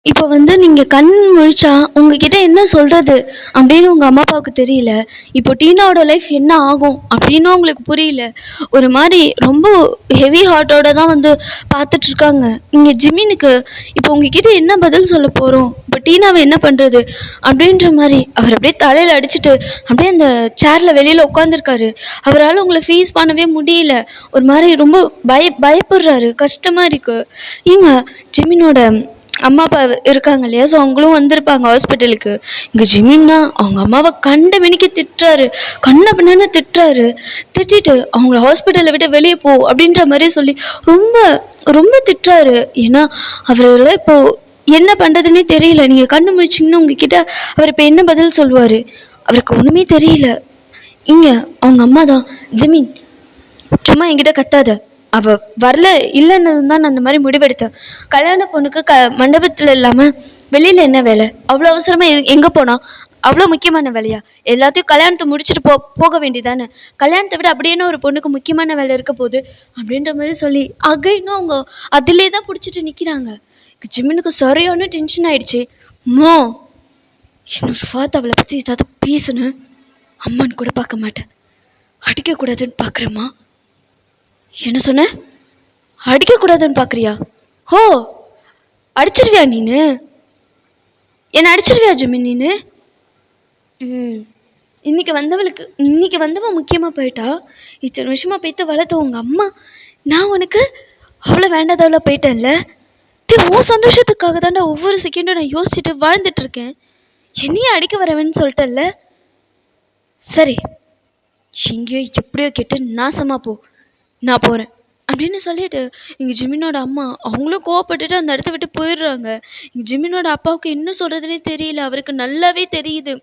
இப்போ வந்து நீங்க கண் முழிச்சா, உங்ககிட்ட என்ன சொல்றது? அப்படின்னு உங்க அம்மா, அப்பாவுக்கு தெரியல. இப்போ டீனாவோட லைஃப் என்ன ஆகும்? அப்படின்னும் அவங்களுக்கு புரியல. ஒரு மாரி ரொம்ப ஹெவி ஹார்ட்டோட தான் வந்து பார்த்துட்ருக்காங்க. இங்க ஜிமினுக்கு இப்போ உங்ககிட்ட என்ன பதில் சொல்ல போறோம்? இப்போ டீனாவ என்ன பண்றது? அப்படின்ற மாரி அவர் அப்படியே தலையில அடிச்சுட்டு, அப்படியே அந்த சேர்ல வெளியில உட்காந்துருக்காரு. அவரால உங்கள ஃபேஸ் பண்ணவே முடியல. ஒரு மாரி ரொம்ப பயப்படுறாரு. கஷ்டமா இருக்கு. ஏங்க ஜிமினோட அம்மா, அப்பா இருக்காங்க இல்லையா? ஸோ அவங்களும் வந்திருப்பாங்க ஹாஸ்பிட்டலுக்கு. இங்க ஜிமின் தான் அவங்க அம்மாவ கண்ட மேனிக்கு திட்டுறாரு. கண்ண பின்னான்னு திட்டுறாரு. திட்டிட்டு அவங்கள ஹாஸ்பிட்டல விட்டு வெளிய போ அப்படின்ற மாரி சொல்லி ரொம்ப ரொம்ப திட்டுறாரு. ஏன்னா, அவரால இப்போ என்ன பண்றதுன்னே தெரியல. நீங்க கண்ணு முழிச்சீங்கன்னா உங்ககிட்ட அவர் இப்ப என்ன பதில் சொல்லுவாரு? அவருக்கு ஒண்ணுமே தெரியல. இங்க அவங்க அம்மா தான், "ஜிமின் சும்மா என்கிட்ட கத்தாத. அவ வரல இல்லைன்னதும் தான் நான் அந்த மாதிரி முடிவெடுத்தேன். கல்யாண பொண்ணுக்கு மண்டபத்துல இல்லாம வெளியில என்ன வேலை? அவ்வளோ அவசரமா எங்க போனா? அவ்வளோ முக்கியமான வேலையா? எல்லாத்தையும் கல்யாணத்தை முடிச்சுட்டு போக வேண்டியதானே? கல்யாணத்தை விட அப்படியே என்ன ஒரு பொண்ணுக்கு முக்கியமான வேலை இருக்க போகுது அப்படின்ற மாதிரி சொல்லி அகைனும் அவங்க அதிலே தான் பிடிச்சிட்டு நிற்கிறாங்க. ஜிம்மினுக்கு சரியான டென்ஷன் ஆயிடுச்சு. மோ இன்னொரு பார்த்து அவளை பற்றி ஏதாவது பேசுனேன், அம்மான்னு கூட பார்க்க மாட்டேன். அடிக்கக்கூடாதுன்னு பார்க்குறேம்மா. என்ன சொன்ன? அடிக்கக்கூடாதுன்னு பார்க்குறியா? ஓ, அடிச்சிருவியா நீனு? என்னை அடிச்சிருவியா ஜிமின் நீனு? ம் இன்னைக்கு வந்தவன் முக்கியமாக போயிட்டா. இத்தனை வருஷமாக போய்த்து வளர்த்த உங்கள் அம்மா, நான் உனக்கு அவ்வளோ வேண்டாதவளோ போயிட்டேன்ல. உன் சந்தோஷத்துக்காக தாண்டா ஒவ்வொரு செகண்டும் நான் யோசிச்சுட்டு வாழ்ந்துட்டு இருக்கேன். என்னையே அடிக்க வரவேன்னு சொல்லிட்டல்ல. சரி, எங்கேயோ எப்படியோ கேட்டு நாசமாக போ, நான் போகிறேன் அப்படின்னு சொல்லிட்டு எங்கள் ஜிமினோட அம்மா அவங்களும் கோவப்பட்டுட்டு அந்த இடத்த விட்டு போயிடுறாங்க. எங்கள் ஜிமினோட அப்பாவுக்கு என்ன சொல்கிறதுனே தெரியல. அவருக்கு நல்லாவே தெரியுது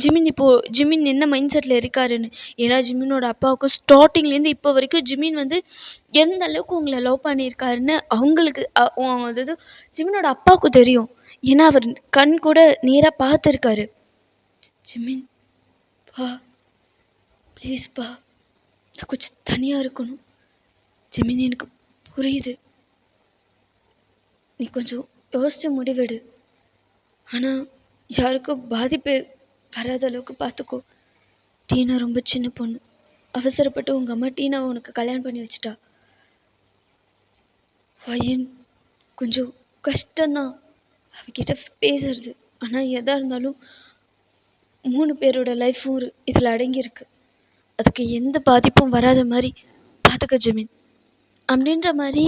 ஜிமின் என்ன மைண்ட் செட்டில் இருக்காருன்னு. ஏன்னா ஜிமினோட அப்பாவுக்கு ஸ்டார்டிங்லேருந்து இப்போ வரைக்கும் ஜிமின் வந்து எந்த அளவுக்கு உங்களை லவ் பண்ணியிருக்காருன்னு அவங்களுக்கு அதாவது ஜிமினோட அப்பாவுக்கு தெரியும். ஏன்னா அவர் கண் கூட நேராக பார்த்துருக்காரு. ஜிமின் பா, ப்ளீஸ் பா, நான் கொஞ்சம் தனியாக இருக்கணும். ஜிமின் எனக்கு புரியுது, நீ கொஞ்சம் யோசிச்சு முடிவெடு. ஆனால் யாருக்கும் பாதிப்பு வராத அளவுக்கு பார்த்துக்கோ. டீனா ரொம்ப சின்ன பொண்ணு. அவசரப்பட்டு உங்கள் அம்மா டீனாவை உனக்கு கல்யாணம் பண்ணி வச்சுட்டா. பையன் கொஞ்சம் கஷ்டம்தான் அவகிட்ட பேசுறது. ஆனால் எதாக இருந்தாலும் 3 பேரோட லைஃப்பும் இதில் அடங்கியிருக்கு. அதுக்கு எந்த பாதிப்பும் வராத மாதிரி பார்த்துக்க ஜிமின் அப்படின்ற மாதிரி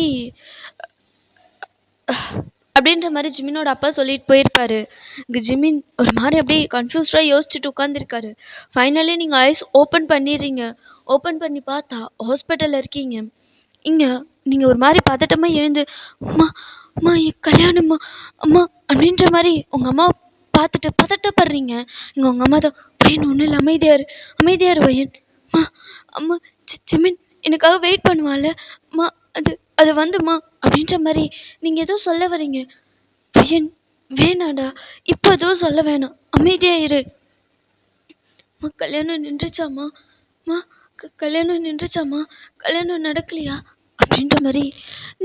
அப்படின்ற மாதிரி ஜிமினோட அப்பா சொல்லிட்டு போயிருப்பாரு. இங்கே ஜிமின் ஒரு மாதிரி அப்படியே கன்ஃபியூஸ்டாக யோசிச்சுட்டு உட்காந்துருக்காரு. ஃபைனலி நீங்கள் ஐஸ் ஓப்பன் பண்ணிடுறீங்க. ஓப்பன் பண்ணி பார்த்தா ஹாஸ்பிட்டலில் இருக்கீங்க. இங்கே நீங்கள் ஒரு மாதிரி பதட்டமாக எழுந்து, அம்மா அம்மா என் கல்யாணம்மா அம்மா அப்படின்ற மாதிரி உங்கள் அம்மா பார்த்துட்டு பதட்டப்படுறீங்க. இங்கே உங்கள் அம்மா தான், பையன் ஒன்றும் இல்லை, அமைதியார் பையன். அம்மா அம்மா ஜிமின் எனக்காக வெயிட் பண்ணுவான்ல அம்மா, அது அது வந்தும்மா அப்படின்ற மாதிரி நீங்கள் எதுவும் சொல்ல வரீங்க. பையன் வேணாடா, இப்போ எதுவும் சொல்ல வேணாம், அமைதியாக இரு. அம்மா கல்யாணம் நின்றுச்சாம்மா, அம்மா கல்யாணம் நின்றுச்சாம்மா, கல்யாணம் நடக்கலையா அப்படின்ற மாதிரி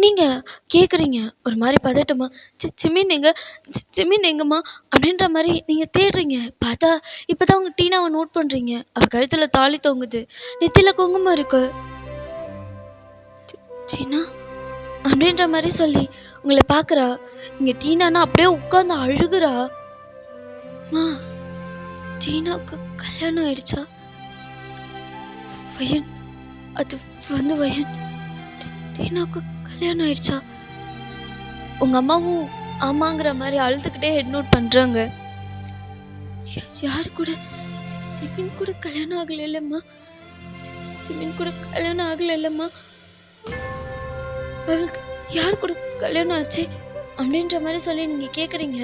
நீங்கள் கேட்குறீங்க. ஒரு மாதிரி பதட்டமா, ஜிமின் எங்கம்மா அப்படின்ற மாதிரி நீங்கள் தேடுறீங்க. பார்த்தா இப்போ தான் உங்கள் டீனாவை நோட் பண்ணுறீங்க. அவள் கழுத்தில் தாலி தொங்குது, நெத்தியில் குங்குமம் இருக்கு. டீனா அப்படின்ற மாதிரி சொல்லி உங்களை பார்க்குறா. இங்கே டீனானா அப்படியே உட்காந்து அழுகுறா. மா, டீனாவுக்கு கல்யாணம் ஆயிடுச்சா? வயன், அது வந்து வயன், டீனாவுக்கு கல்யாணம் ஆயிடுச்சா? உங்கள் அம்மாவும் ஆமாங்கிற மாதிரி அழுதுகிட்டே ஹெட் நோட் பண்ணுறாங்க. யாரு கூட? ஜிமின் கூட கல்யாணம் ஆகலை இல்லைம்மா, ஜிமின் கூட கல்யாணம் ஆகலை இல்லைம்மா, அவளுக்கு யார் கூட கல்யாணம் ஆச்சு அப்படின்ற மாதிரி சொல்லி நீங்கள் கேட்குறீங்க.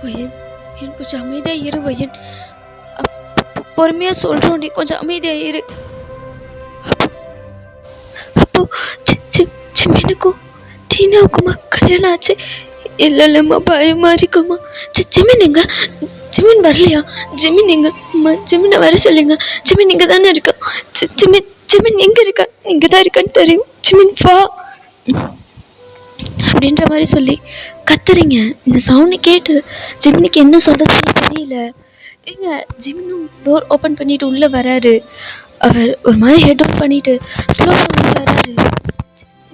வயன், என் கொஞ்சம் அமைதியாக இரு வயன், பொறுமையாக சொல்கிறோம், நீ கொஞ்சம் அமைதியாக இரு. அப்போ ஜிமினுக்கும் டீனாவுக்குமா கல்யாணம் ஆச்சு? இல்லை இல்லைம்மா, பயமா இருக்குமா. ஜிமின் எங்க? ஜிமின் வரலையா? ஜிமின் எங்க? அம்மா, ஜிமினை வர சொல்லுங்க. ஜிமின் இங்கே தானே இருக்கா? ஜிமின் ஜிமின் எங்கே இருக்கா? இங்கே தான் இருக்கான்னு தெரியும். ஜிமின் வா அப்படின்ற மாதிரி சொல்லி கத்துறீங்க. இந்த சவுண்டு கேட்டு ஜிமினுக்கு என்ன சொல்கிறதுன்னு தெரியல. எங்க ஜிமினும் டோர் ஓப்பன் பண்ணிட்டு உள்ளே வராரு. அவர் ஒரு மாதிரி ஹெட் அவுட் பண்ணிட்டு ஸ்லோ பண்ணி வராரு.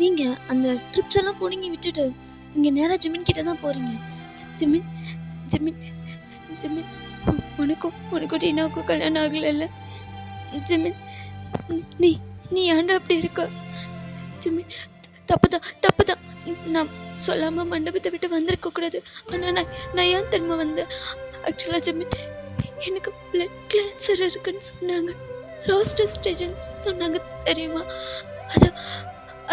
நீங்கள் அந்த ட்ரிப்ஸ் எல்லாம் போனீங்க விட்டுட்டு நீங்கள் நேராக ஜிமின் கிட்ட தான் போகிறீங்க. ஜிமின் ஜிமின் ஜிமின், உனக்கும் டீனாவுக்கும் கல்யாணம் ஆகலைல்ல ஜிமின், நீ நீ ஏன்டா அப்படி இருக்க ஜிமின்? தப்புதான், நான் சொல்லாமல் மண்டபத்தை விட்டு வந்திருக்கக்கூடாது. ஆனால் நான் ஏன் திரும்ப வந்தேன்? ஆக்சுவலாக ஜிமின், எனக்கு பிளட் கேன்சர் இருக்குன்னு சொன்னாங்க, லாஸ்ட் ஸ்டேஜ்னு சொன்னாங்க தெரியுமா?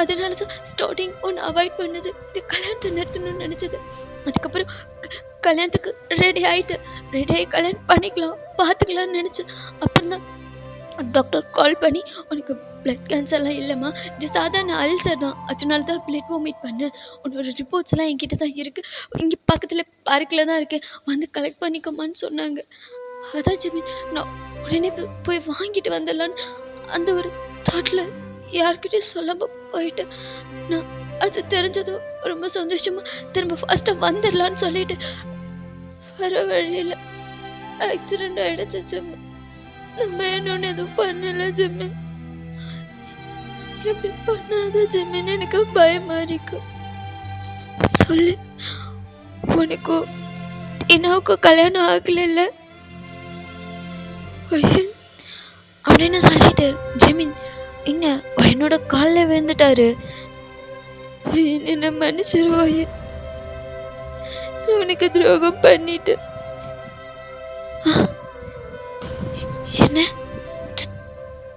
அதனால தான் ஸ்டார்டிங் ஒன்று அவாய்ட் பண்ணது, இந்த கல்யாணத்தை நிறுத்தணும்னு நினச்சது. அதுக்கப்புறம் கல்யாணத்துக்கு ரெடி ஆகி கல்யாணம் பண்ணிக்கலாம் பார்த்துக்கலான்னு நினச்சேன். அப்புறம் தான் டாக்டர் கால் பண்ணி, உனக்கு பிளட் கேன்சர்லாம் இல்லைம்மா, இது சாதாரண அல்சர் தான், அதனால தான் பிளட் வாமிட் பண்ணேன், உன்னோட ரிப்போர்ட்ஸ்லாம் என்கிட்ட தான் இருக்குது, இங்கே பக்கத்தில் பார்க்கில் தான் இருக்கேன், வந்து கலெக்ட் பண்ணிக்கோமான்னு சொன்னாங்க. அதான் ஜிமின், நான் உடனே போய் வாங்கிட்டு வந்துடலான்னு அந்த ஒரு தாட்டில் யார்கிட்டையும் சொல்லாமல் போயிட்டேன். நான் அது தெரிஞ்சதும் ரொம்ப சந்தோஷமாக திரும்ப ஃபஸ்ட்டாக வந்துடலான்னு சொல்லிட்டு வர வழியில் ஆக்சிடெண்ட் ஆகிடுச்சு ஜிமின். நம்ம என்னொன்று எதுவும் பண்ணலை ஜிமின், எப்படி பண்ணாத ஜிமின், எனக்கு பயமாக இருக்கு. சொல்லு, உனக்கும் என்னாவுக்கும் கல்யாணம் ஆகலைல்ல அப்படின்னு சொல்லிட்டு ஜிமின் இங்க என்னோட காலில் விழுந்துட்டாரு. என்ன மன்னிச்சிருவாயே, உனக்கு துரோகம் பண்ணிட்டு. என்ன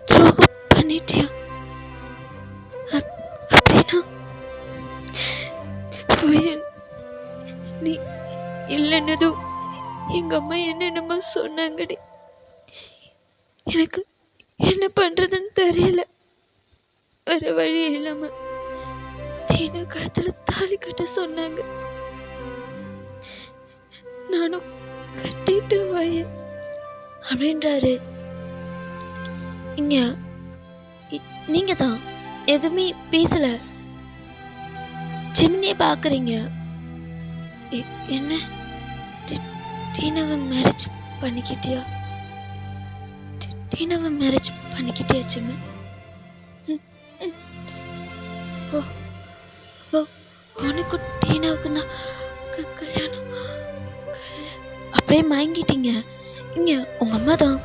துரோகம் பண்ணிட்டியா? அப்படின்னா நீ இல்லைன்னதும் எங்க அம்மா என்னென்னமோ சொன்னாங்கடி, எனக்கு என்ன பண்றதுன்னு தெரியல. வேற வழி இல்லாம தீனா கழுத்துல தாலி கட்ட சொன்னாங்க, நானும் கட்டிட்டு வயன் அப்படின்றாரு. இங்க நீங்க தான் எதுவுமே பேசல, ஜிமினியை பாக்குறீங்க. என்ன டீனாவை மேரேஜ் பண்ணிக்கிட்டியா? டீனாவை மேரேஜ் பண்ணிக்கிட்டியா ஜிமின்? உனக்கு டீனாவுக்கு தான் கல்யாணம்? அப்படியே மயங்கிட்டீங்க. இங்க உங்க அம்மா தான்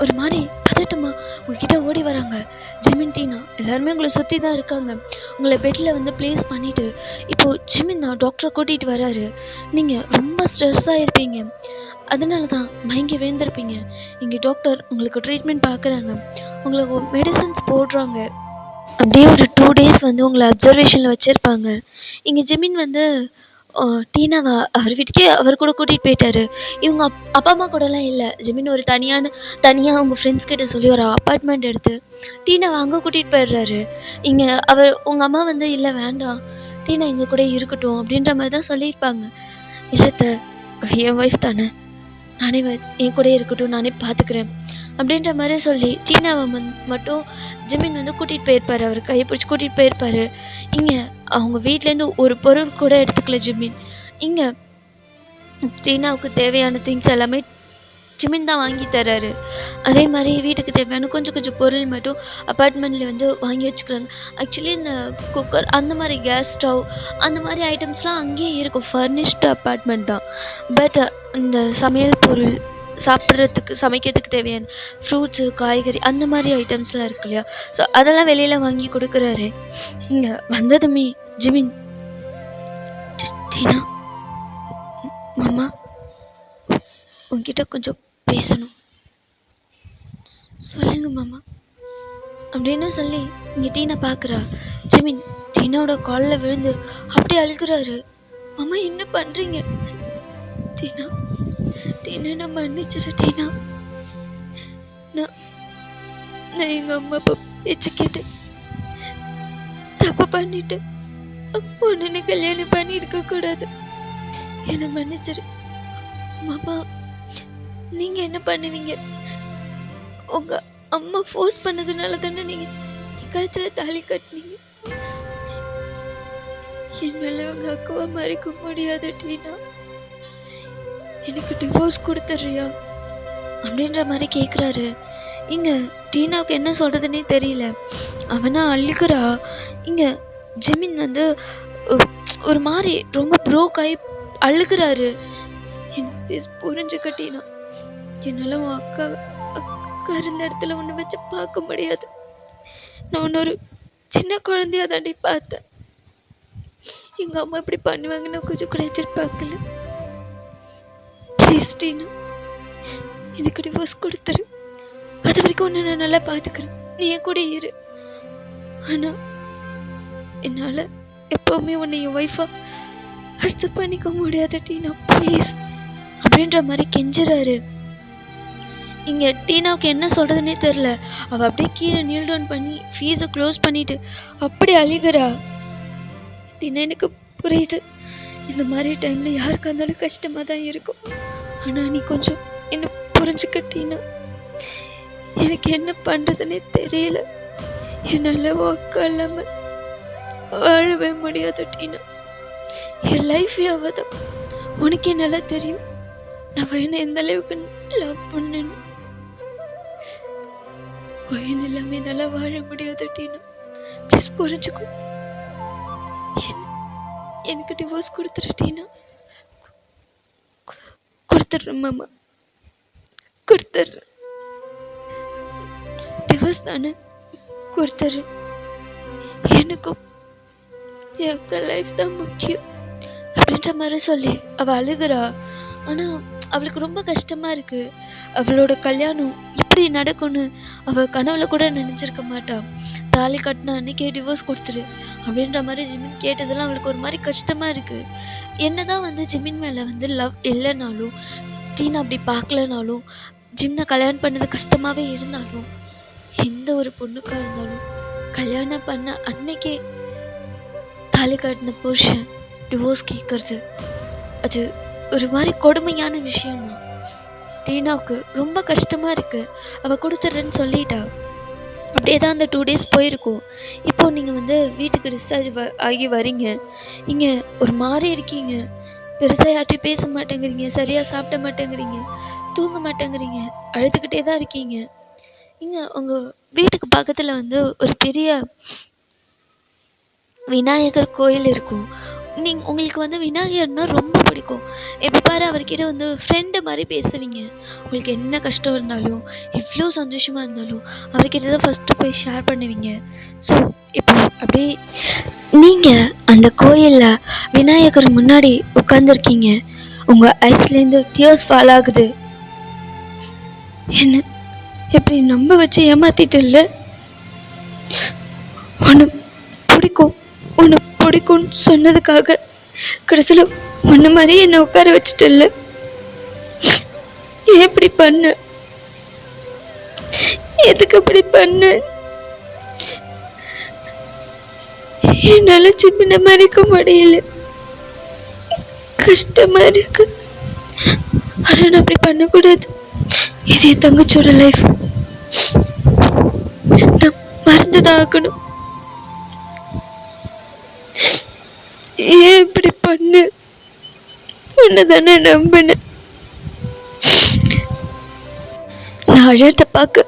ஒரு மாதிரி பதட்டமா உங்ககிட்ட ஓடி வராங்க. ஜிமின், டீனா எல்லாருமே உங்களை சுற்றி தான் இருக்காங்க. உங்களை பெட்டில் வந்து ப்ளேஸ் பண்ணிவிட்டு இப்போது ஜிமின் தான் டாக்டரை கூட்டிகிட்டு வராரு. நீங்கள் ரொம்ப ஸ்ட்ரெஸ்ஸாக இருப்பீங்க, அதனால தான் மயங்கி விழுந்திருப்பீங்க. இங்கே டாக்டர் உங்களுக்கு ட்ரீட்மெண்ட் பார்க்குறாங்க, உங்களுக்கு மெடிசன்ஸ் போடுறாங்க. அப்படியே ஒரு 2 days வந்து உங்களை அப்சர்வேஷனில் வச்சுருப்பாங்க. இங்கே ஜிமின் வந்து டீனாவை அவர் வீட்டுக்கே அவர் கூட கூட்டிகிட்டு போயிட்டாரு. இவங்க அப்பா அம்மா கூடலாம் இல்லை. ஜிமின் ஒரு தனியாக அவங்க ஃப்ரெண்ட்ஸ் கிட்ட சொல்லி ஒரு அப்பார்ட்மெண்ட் எடுத்து டீனாவை அங்கே கூட்டிகிட்டு போயிடுறாரு. இங்கே உங்கள் அம்மா வந்து இல்லை வேண்டாம், டீனா எங்கள் கூட இருக்கட்டும் அப்படின்ற மாதிரி தான் சொல்லியிருப்பாங்க. இல்லை என் ஒய்ஃப் தானே, நானே என் கூட இருக்கட்டும், நானே பார்த்துக்கிறேன் அப்படின்ற மாதிரி சொல்லி டீனாவை மட்டும் ஜிமின் வந்து கூட்டிகிட்டு போயிருப்பார். அவர் கையை பிடிச்சி கூட்டிகிட்டு போயிருப்பார். இங்கே அவங்க வீட்டிலேருந்து ஒரு பொருள் கூட எடுத்துக்கல ஜிமின். இங்கே டீனாவுக்கு தேவையான திங்ஸ் எல்லாமே ஜிமின் தான் வாங்கி தர்றாரு. அதே மாதிரி வீட்டுக்கு தேவையான கொஞ்சம் கொஞ்சம் பொருள் மட்டும் அப்பார்ட்மெண்ட்டில் வந்து வாங்கி வச்சுக்கிறாங்க. ஆக்சுவலி இந்த குக்கர் அந்த மாதிரி கேஸ் ஸ்டவ் அந்த மாதிரி ஐட்டம்ஸ்லாம் அங்கேயே இருக்கும். ஃபர்னிஷ்டு அப்பார்ட்மெண்ட் தான். பட் இந்த சமையல் பொருள் சாப்பிட்றதுக்கு சமைக்கிறதுக்கு தேவையான ஃப்ரூட்ஸு காய்கறி அந்த மாதிரி ஐட்டம்ஸ்லாம் இருக்கு இல்லையா, ஸோ அதெல்லாம் வெளியில் வாங்கி கொடுக்குறாரு. இங்கே வந்ததுமே ஜிமின், டீனா மாமா உங்ககிட்ட கொஞ்சம் பேசணும், சொல்லுங்க மாமா அப்படின்னு சொல்லி இங்கே டீனா பார்க்குறா. ஜிமின் டீனாவோட காலில் விழுந்து அப்படியே அழுகிறாரு. மாமா என்ன பண்ணுறீங்க? டீனா டீனா நான் மன்னிச்சிரு டீனா. நான் எங்கள் அம்மா அப்பா பேச்சு கேட்டு தப்பு பண்ணிட்டு பொண்ணுன்னு கல்யாணம் பண்ணி இருக்கக்கூடாது, என்னை மன்னிச்சிரு. மாமா நீங்கள் என்ன பண்ணுவீங்க? உங்கள் அம்மா ஃபோர்ஸ் பண்ணதுனால தானே நீங்கள் கழுத்தில் தாலி கட்டினீங்க. என்னால் உங்கள் அக்காவை மறைக்க முடியாது டீனா. எனக்கு டிவோர்ஸ் கொடுத்துட்றியா அப்படின்ற மாதிரி கேட்குறாரு. இங்கே டீனாவுக்கு என்ன சொல்கிறதுனே தெரியல. அவனா அழுகிறா. இங்கே ஜிமின் வந்து ஒரு மாதிரி ரொம்ப ப்ரோக் ஆகி அழுகிறாரு. என் ப்ளீஸ் புரிஞ்சுக்க டீனா, என்னால் உன் அக்கா இருந்த இடத்துல ஒன்று வச்சு பார்க்க முடியாது. நான் ஒன்று ஒரு சின்ன குழந்தையா தாண்டி பார்த்தேன். எங்கள் அம்மா இப்படி பண்ணுவாங்க நான் கொஞ்சம் கூட எதிர்பார்க்கல. ப்ளீஸ் டீனா எனக்கு டிவோர்ஸ் கொடுத்துரு. அது வரைக்கும் ஒன்று நான் நல்லா பார்த்துக்கிறேன், நீ என் கூட இரு. ஆனால் என்னால் எப்போவுமே உன்னை என் ஒய்ஃபாக அக்செப்ட் பண்ணிக்க முடியாது டீனா ப்ளீஸ் அப்படின்ற மாதிரி கெஞ்சுறாரு. இங்கே டீனாவுக்கு என்ன சொல்கிறதுனே தெரில. அவள் அப்படியே கீழே நீல் டவுன் பண்ணி ஃபீஸை க்ளோஸ் பண்ணிவிட்டு அப்படி அழுகிறா. டீனா எனக்கு புரியுது, இந்த மாதிரி டைமில் யாருக்காக இருந்தாலும் கஷ்டமாக தான் இருக்கும். ஆனால் நீ கொஞ்சம் என்ன புரிஞ்சுக்க டீனா. எனக்கு என்ன பண்ணுறதுனே தெரியல. என்னால் அக்கா இல்லாமல் வாழவே முடியாது டீனா. என் லைஃபே அவள் தான். உனக்கே நல்லா தெரியும் நான் பையனை எந்த அளவுக்கு லவ் பண்ணேன்னு. பையன் எல்லாமே நல்லா வாழ முடியாது டீனா ப்ளீஸ் புரிஞ்சுக்கோ. எனக்கு டிவோர்ஸ் கொடுத்துரு டீனா. கொடுத்துட்றேன் மாமா, கொடுத்துட்றேன். டிவோர்ஸ் தானே, கொடுத்துட்றேன். எனக்கும் என் அக்கா லைஃப் தான் முக்கியம் அப்படின்ற மாதிரி சொல்லி அவள் அழுகிறா. ஆனால் அவளுக்கு ரொம்ப கஷ்டமாக இருக்குது. அவளோட கல்யாணம் இப்படி நடக்கும்னு அவள் கனவுல கூட நினச்சிருக்க மாட்டாள். தாலி கட்டின அன்னைக்கே டிவோர்ஸ் கொடுத்துரு அப்படின்ற மாதிரி ஜிமின் கேட்டதெல்லாம் அவளுக்கு ஒரு மாதிரி கஷ்டமாக இருக்குது. என்ன தான் வந்து ஜிமின் மேலே வந்து லவ் இல்லைனாலும், டீனா அப்படி பார்க்கலனாலும், ஜிம்னை கல்யாணம் பண்ணது கஷ்டமாகவே இருந்தாலும், எந்த ஒரு பொண்ணுக்காக இருந்தாலும் கல்யாணம் பண்ண அன்னைக்கே தாலி கட்டின புருஷன் டிவோர்ஸ் கேட்குறது அது ஒரு மாதிரி கொடுமையான விஷயம்தான். டீனாவுக்கு ரொம்ப கஷ்டமாக இருக்குது. அவள் கொடுத்துட்றேன்னு சொல்லிட்டா. அப்படியே தான் அந்த 2 days போயிருக்கும். இப்போது நீங்கள் வந்து வீட்டுக்கு டிஸ்சார்ஜ் ஆகி வரீங்க. இங்கே ஒரு மாதிரி இருக்கீங்க. பெருசாக யார்ட்டையும் பேச மாட்டேங்கிறீங்க, சரியாக சாப்பிட மாட்டேங்கிறீங்க, தூங்க மாட்டேங்கிறீங்க, அழுதுகிட்டே தான் இருக்கீங்க. இங்கே உங்கள் வீட்டுக்கு பக்கத்தில் வந்து ஒரு பெரிய விநாயகர் கோயில் இருக்கும். உங்களுக்கு வந்து விநாயகர்னால் ரொம்ப பிடிக்கும். எப்போ பாரு அவர்கிட்ட வந்து ஃப்ரெண்டு மாதிரி பேசுவீங்க. உங்களுக்கு என்ன கஷ்டம் இருந்தாலும், எவ்வளோ சந்தோஷமாக இருந்தாலும் அவர்கிட்ட தான் ஃபஸ்ட்டு போய் ஷேர் பண்ணுவீங்க. ஸோ இப்போ அப்படியே நீங்கள் அந்த கோயிலில் விநாயகர் முன்னாடி உட்காந்துருக்கீங்க. உங்கள் ஐஸ்லேருந்து டியர்ஸ் ஃபால் ஆகுது. என்ன எப்படி நம்ப வச்சு ஏமாத்திட்டு இல்லை? ஒன்று பிடிக்கும் உன்னை பிடிக்கும்னு சொன்னதுக்காக கடைசியில் முன்ன மாதிரி என்னை உட்கார வச்சுட்டல. ஏன் இப்படி பண்ண? எதுக்கு அப்படி பண்ண? என்னால சின்ன மறைக்க முடியல, கஷ்டமா இருக்கு. ஆனா நான் அப்படி பண்ணக்கூடாது. இதே தங்கச்சோட லைஃப் நான் மறந்துதான் ஆகணும். ஏன் இப்படி பண்ண? உன்னதானே நம்பினேன். நான் அழறத பார்க்க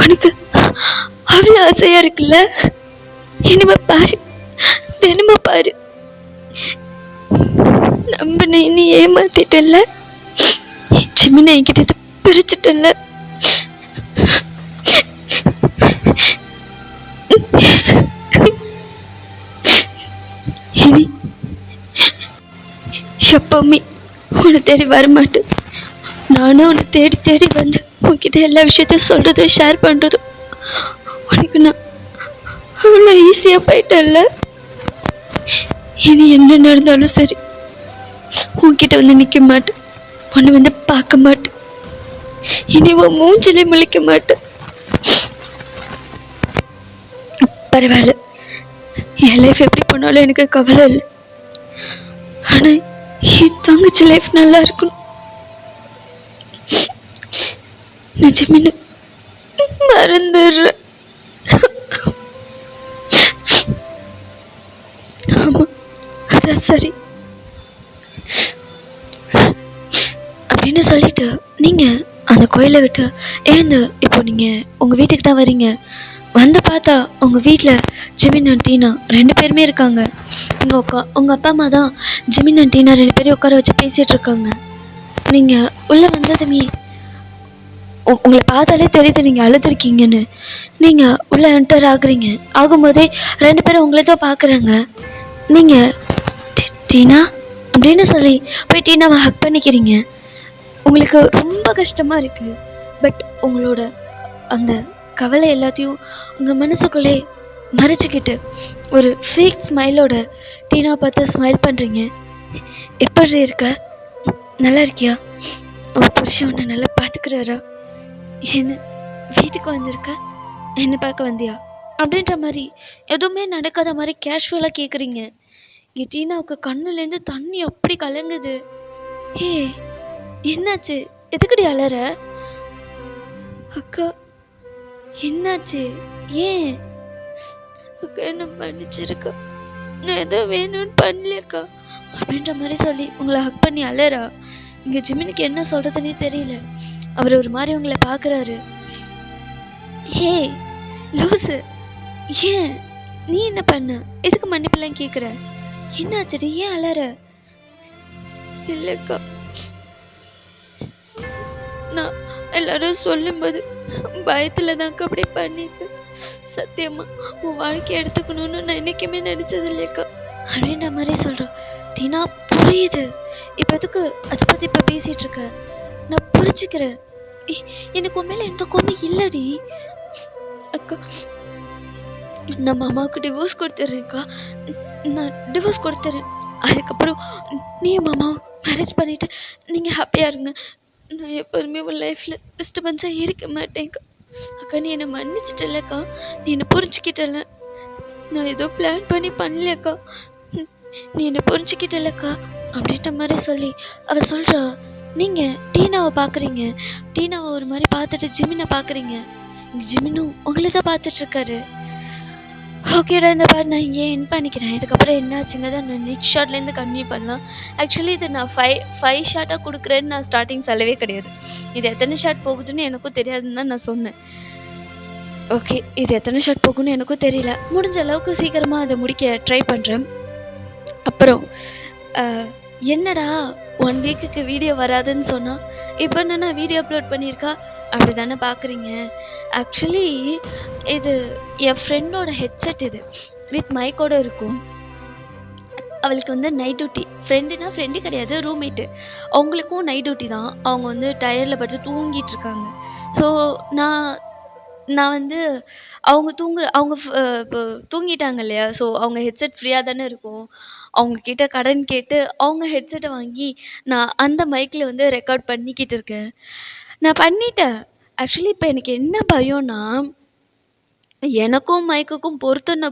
உனக்கு அவ்வளோ ஆசையாக இருக்குல்ல? இனிமே பாரு, தினமா பாரு. நம்பின நீ ஏமாத்திட்டல்ல, ஜிமினை என்கிட்ட பிரிச்சுட்டல்ல. இனி எப்பவுமே உன்னை தேடி வரமாட்டேன். நானும் உன்னை தேடி தேடி வந்து உன்கிட்ட எல்லா விஷயத்தையும் சொல்றதும் ஷேர் பண்றதும் உனக்கு நான் அவ்வளோ ஈஸியாக போயிட்டல்ல. இனி என்ன நடந்தாலும் சரி, உன்கிட்ட வந்து நிற்க மாட்டேன், உன்னை வந்து பார்க்க மாட்டேன், இனி உன் மூஞ்சிலே முழிக்க மாட்டேன். பரவாயில்ல, என் லைஃப் எப்படி போனாலும் எனக்கு கவலை இல்லை. ஆனால் என் தங்கச்சி லைஃப் நல்லா இருக்கணும். நிஜமின்னு மறந்துடுறேன். ஆமா, அதான் சரி அப்படின்னு சொல்லிட்டு நீங்கள் அந்த கோயிலை விட்டு ஏன் இப்போ நீங்கள் உங்கள் வீட்டுக்கு தான் வரீங்க. வந்து பார்த்தா உங்கள் வீட்டில் ஜிமின் அண்ட் டீனா 2 பேருமே இருக்காங்க. உங்கள் அப்பா அம்மா தான் ஜிமின் அண்ட் டீனா 2 பேரையும் உட்கார வச்சு பேசிகிட்டு இருக்காங்க. நீங்கள் உள்ளே வந்ததுமே உங்களை பார்த்தாலே தெரியுது நீங்கள் அழுதுருக்கீங்கன்னு. நீங்கள் உள்ளே என்டர் ஆகுறீங்க. ஆகும்போதே 2 பேரும் உங்களை தான் பார்க்குறாங்க. நீங்கள் டீனா அப்படின்னு சொல்லி போய் டீனாவை ஹக் பண்ணிக்கிறீங்க. உங்களுக்கு ரொம்ப கஷ்டமாக இருக்குது. பட் உங்களோட அந்த கவலை எல்லாத்தையும் உங்கள் மனசுக்குள்ளே மறைச்சிக்கிட்டு ஒரு ஃபேக் ஸ்மைலோட டீனாவை பார்த்து ஸ்மைல் பண்ணுறீங்க. எப்படி இருக்க? நல்லா இருக்கியா? உன் புருஷன் உன்னை நல்லா பார்த்துக்கிறாரா? என்ன வீட்டுக்கு வந்திருக்க? என்னை பார்க்க வந்தியா? அப்படின்ற மாதிரி எதுவுமே நடக்காத மாதிரி கேஷுவலாக கேட்குறீங்க. இங்கே டீனாவுக்கு கண்ணுலேருந்து தண்ணி அப்படி கலங்குது. ஏ என்னாச்சு? எதுக்கடி அலற? அக்கா என்னாச்சு? ஏன் அக்கா என்ன மன்னிச்சிருக்கா, நான் ஏதோ வேணும்னு பண்ணலக்கா அப்படின்ற மாதிரி சொல்லி உங்களை ஹக் பண்ணி அலறா. இங்கே ஜிமினுக்கு என்ன சொல்கிறதுனே தெரியல. அவர் ஒரு மாதிரி உங்களை பார்க்குறாரு. ஹே லூசு, ஏன் நீ என்ன பண்ண? எதுக்கு மன்னிப்பெல்லாம் கேட்குற? என்னாச்சடி? ஏன் அலற? இல்லைக்கா, நான் எல்லாரும் சொல்லும்போது பயத்தில் தான்க்கா அப்படி பண்ணிட்டு. சத்தியமா உன் வாழ்க்கையை எடுத்துக்கணும்னு நான் என்றைக்குமே நினச்சது இல்லைக்கா அப்படின்ற மாதிரி சொல்கிறோம். டீனா புரியுது. இப்போ எதுக்கு அதை பற்றி இப்போ பேசிகிட்டு இருக்க? நான் புரிஞ்சுக்கிறேன். எனக்கு உன் மேலே எந்த கோபம் இல்லடி அக்கா. நம்ம அம்மாவுக்கு டிவோர்ஸ் கொடுத்துட்றேன்க்கா. நான் டிவோர்ஸ் கொடுத்துறேன். அதுக்கப்புறம் நீ மாமாவும் மேரேஜ் பண்ணிவிட்டு நீங்கள் ஹாப்பியாக இருங்க. நான் எப்போதுமே உன் லைஃப்பில் டிஸ்டர்பன்ஸாக இருக்க மாட்டேன்க்கா. அக்கா நீ என்னை மன்னிச்சிட்டலக்கா, நீ என்னை புரிஞ்சுக்கிட்டல. நான் ஏதோ பிளான் பண்ணி பண்ணலக்கா, நீ என்னை புரிஞ்சுக்கிட்டலக்கா அப்படின்ற மாதிரி சொல்லி அவள் சொல்கிறா. நீங்கள் டீனாவை பார்க்குறீங்க. டீனாவை ஒரு மாதிரி பார்த்துட்டு ஜிமினை பார்க்குறீங்க. ஜிமினும் உங்களை தான் பார்த்துட்ருக்காரு. ஓகேடா, இந்த பாரு நான் இங்கே என் பண்ணிக்கிறேன். இதுக்கப்புறம் என்னாச்சுங்க தான் நான் நெக்ஸ்ட் ஷார்ட்லேருந்து கன்டினியூ பண்ணலாம். ஆக்சுவலி இது நான் ஃபைவ் ஷார்ட்டாக கொடுக்குறேன்னு நான் ஸ்டார்டிங் சொல்லவே கிடையாது. இது எத்தனை ஷார்ட் போகுதுன்னு எனக்கும் தெரியாதுன்னு தான் நான் சொன்னேன். ஓகே, இது எத்தனை ஷார்ட் போகுன்னு எனக்கும் தெரியல. முடிஞ்ச அளவுக்கு சீக்கிரமாக அதை முடிக்க ட்ரை பண்ணுறேன். அப்புறம் என்னடா 1 வீக்குக்கு வீடியோ வராதுன்னு சொன்னால் இப்போ என்னன்னா வீடியோ அப்லோட் பண்ணியிருக்கா அப்படி தானே பார்க்குறீங்க. ஆக்சுவலி இது என் ஃப்ரெண்டோட ஹெட்செட். இது வித் மைக்கோடு இருக்கும். அவளுக்கு வந்து நைட் டியூட்டி. ஃப்ரெண்டு கிடையாது, ரூம்மேட்டு. அவங்களுக்கும் நைட் டியூட்டி தான். அவங்க வந்து டயரில் படுத்து தூங்கிட்டு இருக்காங்க. ஸோ நான் வந்து அவங்க இப்போ தூங்கிட்டாங்க இல்லையா, ஸோ அவங்க ஹெட்செட் ஃப்ரீயாக தானே இருக்கும். அவங்கக்கிட்ட கடன் கேட்டு அவங்க ஹெட்செட்டை வாங்கி நான் அந்த மைக்கில் வந்து ரெக்கார்ட் பண்ணிக்கிட்டு இருக்கேன். நான் பண்ணிட்டேன். ஆக்சுவலி இப்போ எனக்கு என்ன பயம்னா, எனக்கும் மைக்குக்கும் பொருத்தம்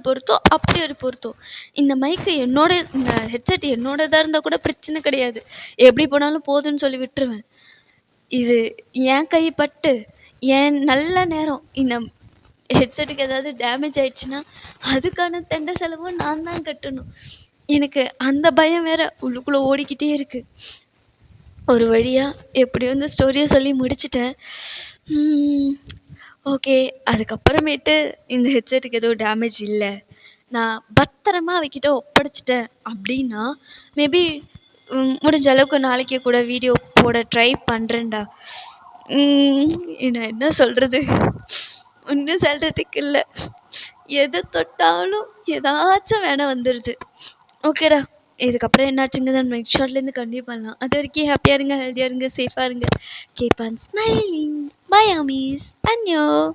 அப்படி ஒரு பொருத்தம். இந்த மைக்கு இந்த ஹெட்செட் என்னோடதாக இருந்தால் கூட பிரச்சனை கிடையாது, எப்படி போனாலும் போதுன்னு சொல்லி விட்டுருவேன். இது என் கைப்பட்டு என் நல்ல நேரம் இந்த ஹெட்செட்டுக்கு ஏதாவது டேமேஜ் ஆயிடுச்சுன்னா அதுக்கான தண்டை செலவும் நான் தான் கட்டணும். எனக்கு அந்த பயம் வேற உள்ளுக்குள்ளே ஓடிக்கிட்டே இருக்குது. ஒரு வழியாக எப்படியோ இந்த ஸ்டோரியை சொல்லி முடிச்சிட்டேன். ம். ஓகே. அதுக்கப்புறமேட்டு இந்த ஹெட்செட்டுக்கு எதுவும் டேமேஜ் இல்ல. நான் பத்திரமா அவகிட்ட ஒப்படைச்சுட்டேன் அப்டின்னா, மேபி முடிஞ்ச அளவுக்கு நாளைக்கே கூட வீடியோ போட ட்ரை பண்றேன்டா. ம். நான் என்ன சொல்றது? ஒண்ணும் சொல்றதுக்கு இல்ல. எத தொட்டாலும் ஏதாச்சும் வேல வந்துருது. ஓகேடா. இதுக்கப்புறம் என்னாச்சுங்கிறத நெக்ஸ்ட் ஷாட்லேருந்து கன்டின்யூ பண்ணலாம். அதுவரைக்கும் ஹேப்பியா இருங்க, ஹெல்தியா இருங்க, சேஃபா இருங்க. Keep on smiling. பை ஆமீஸ். அன்யோ.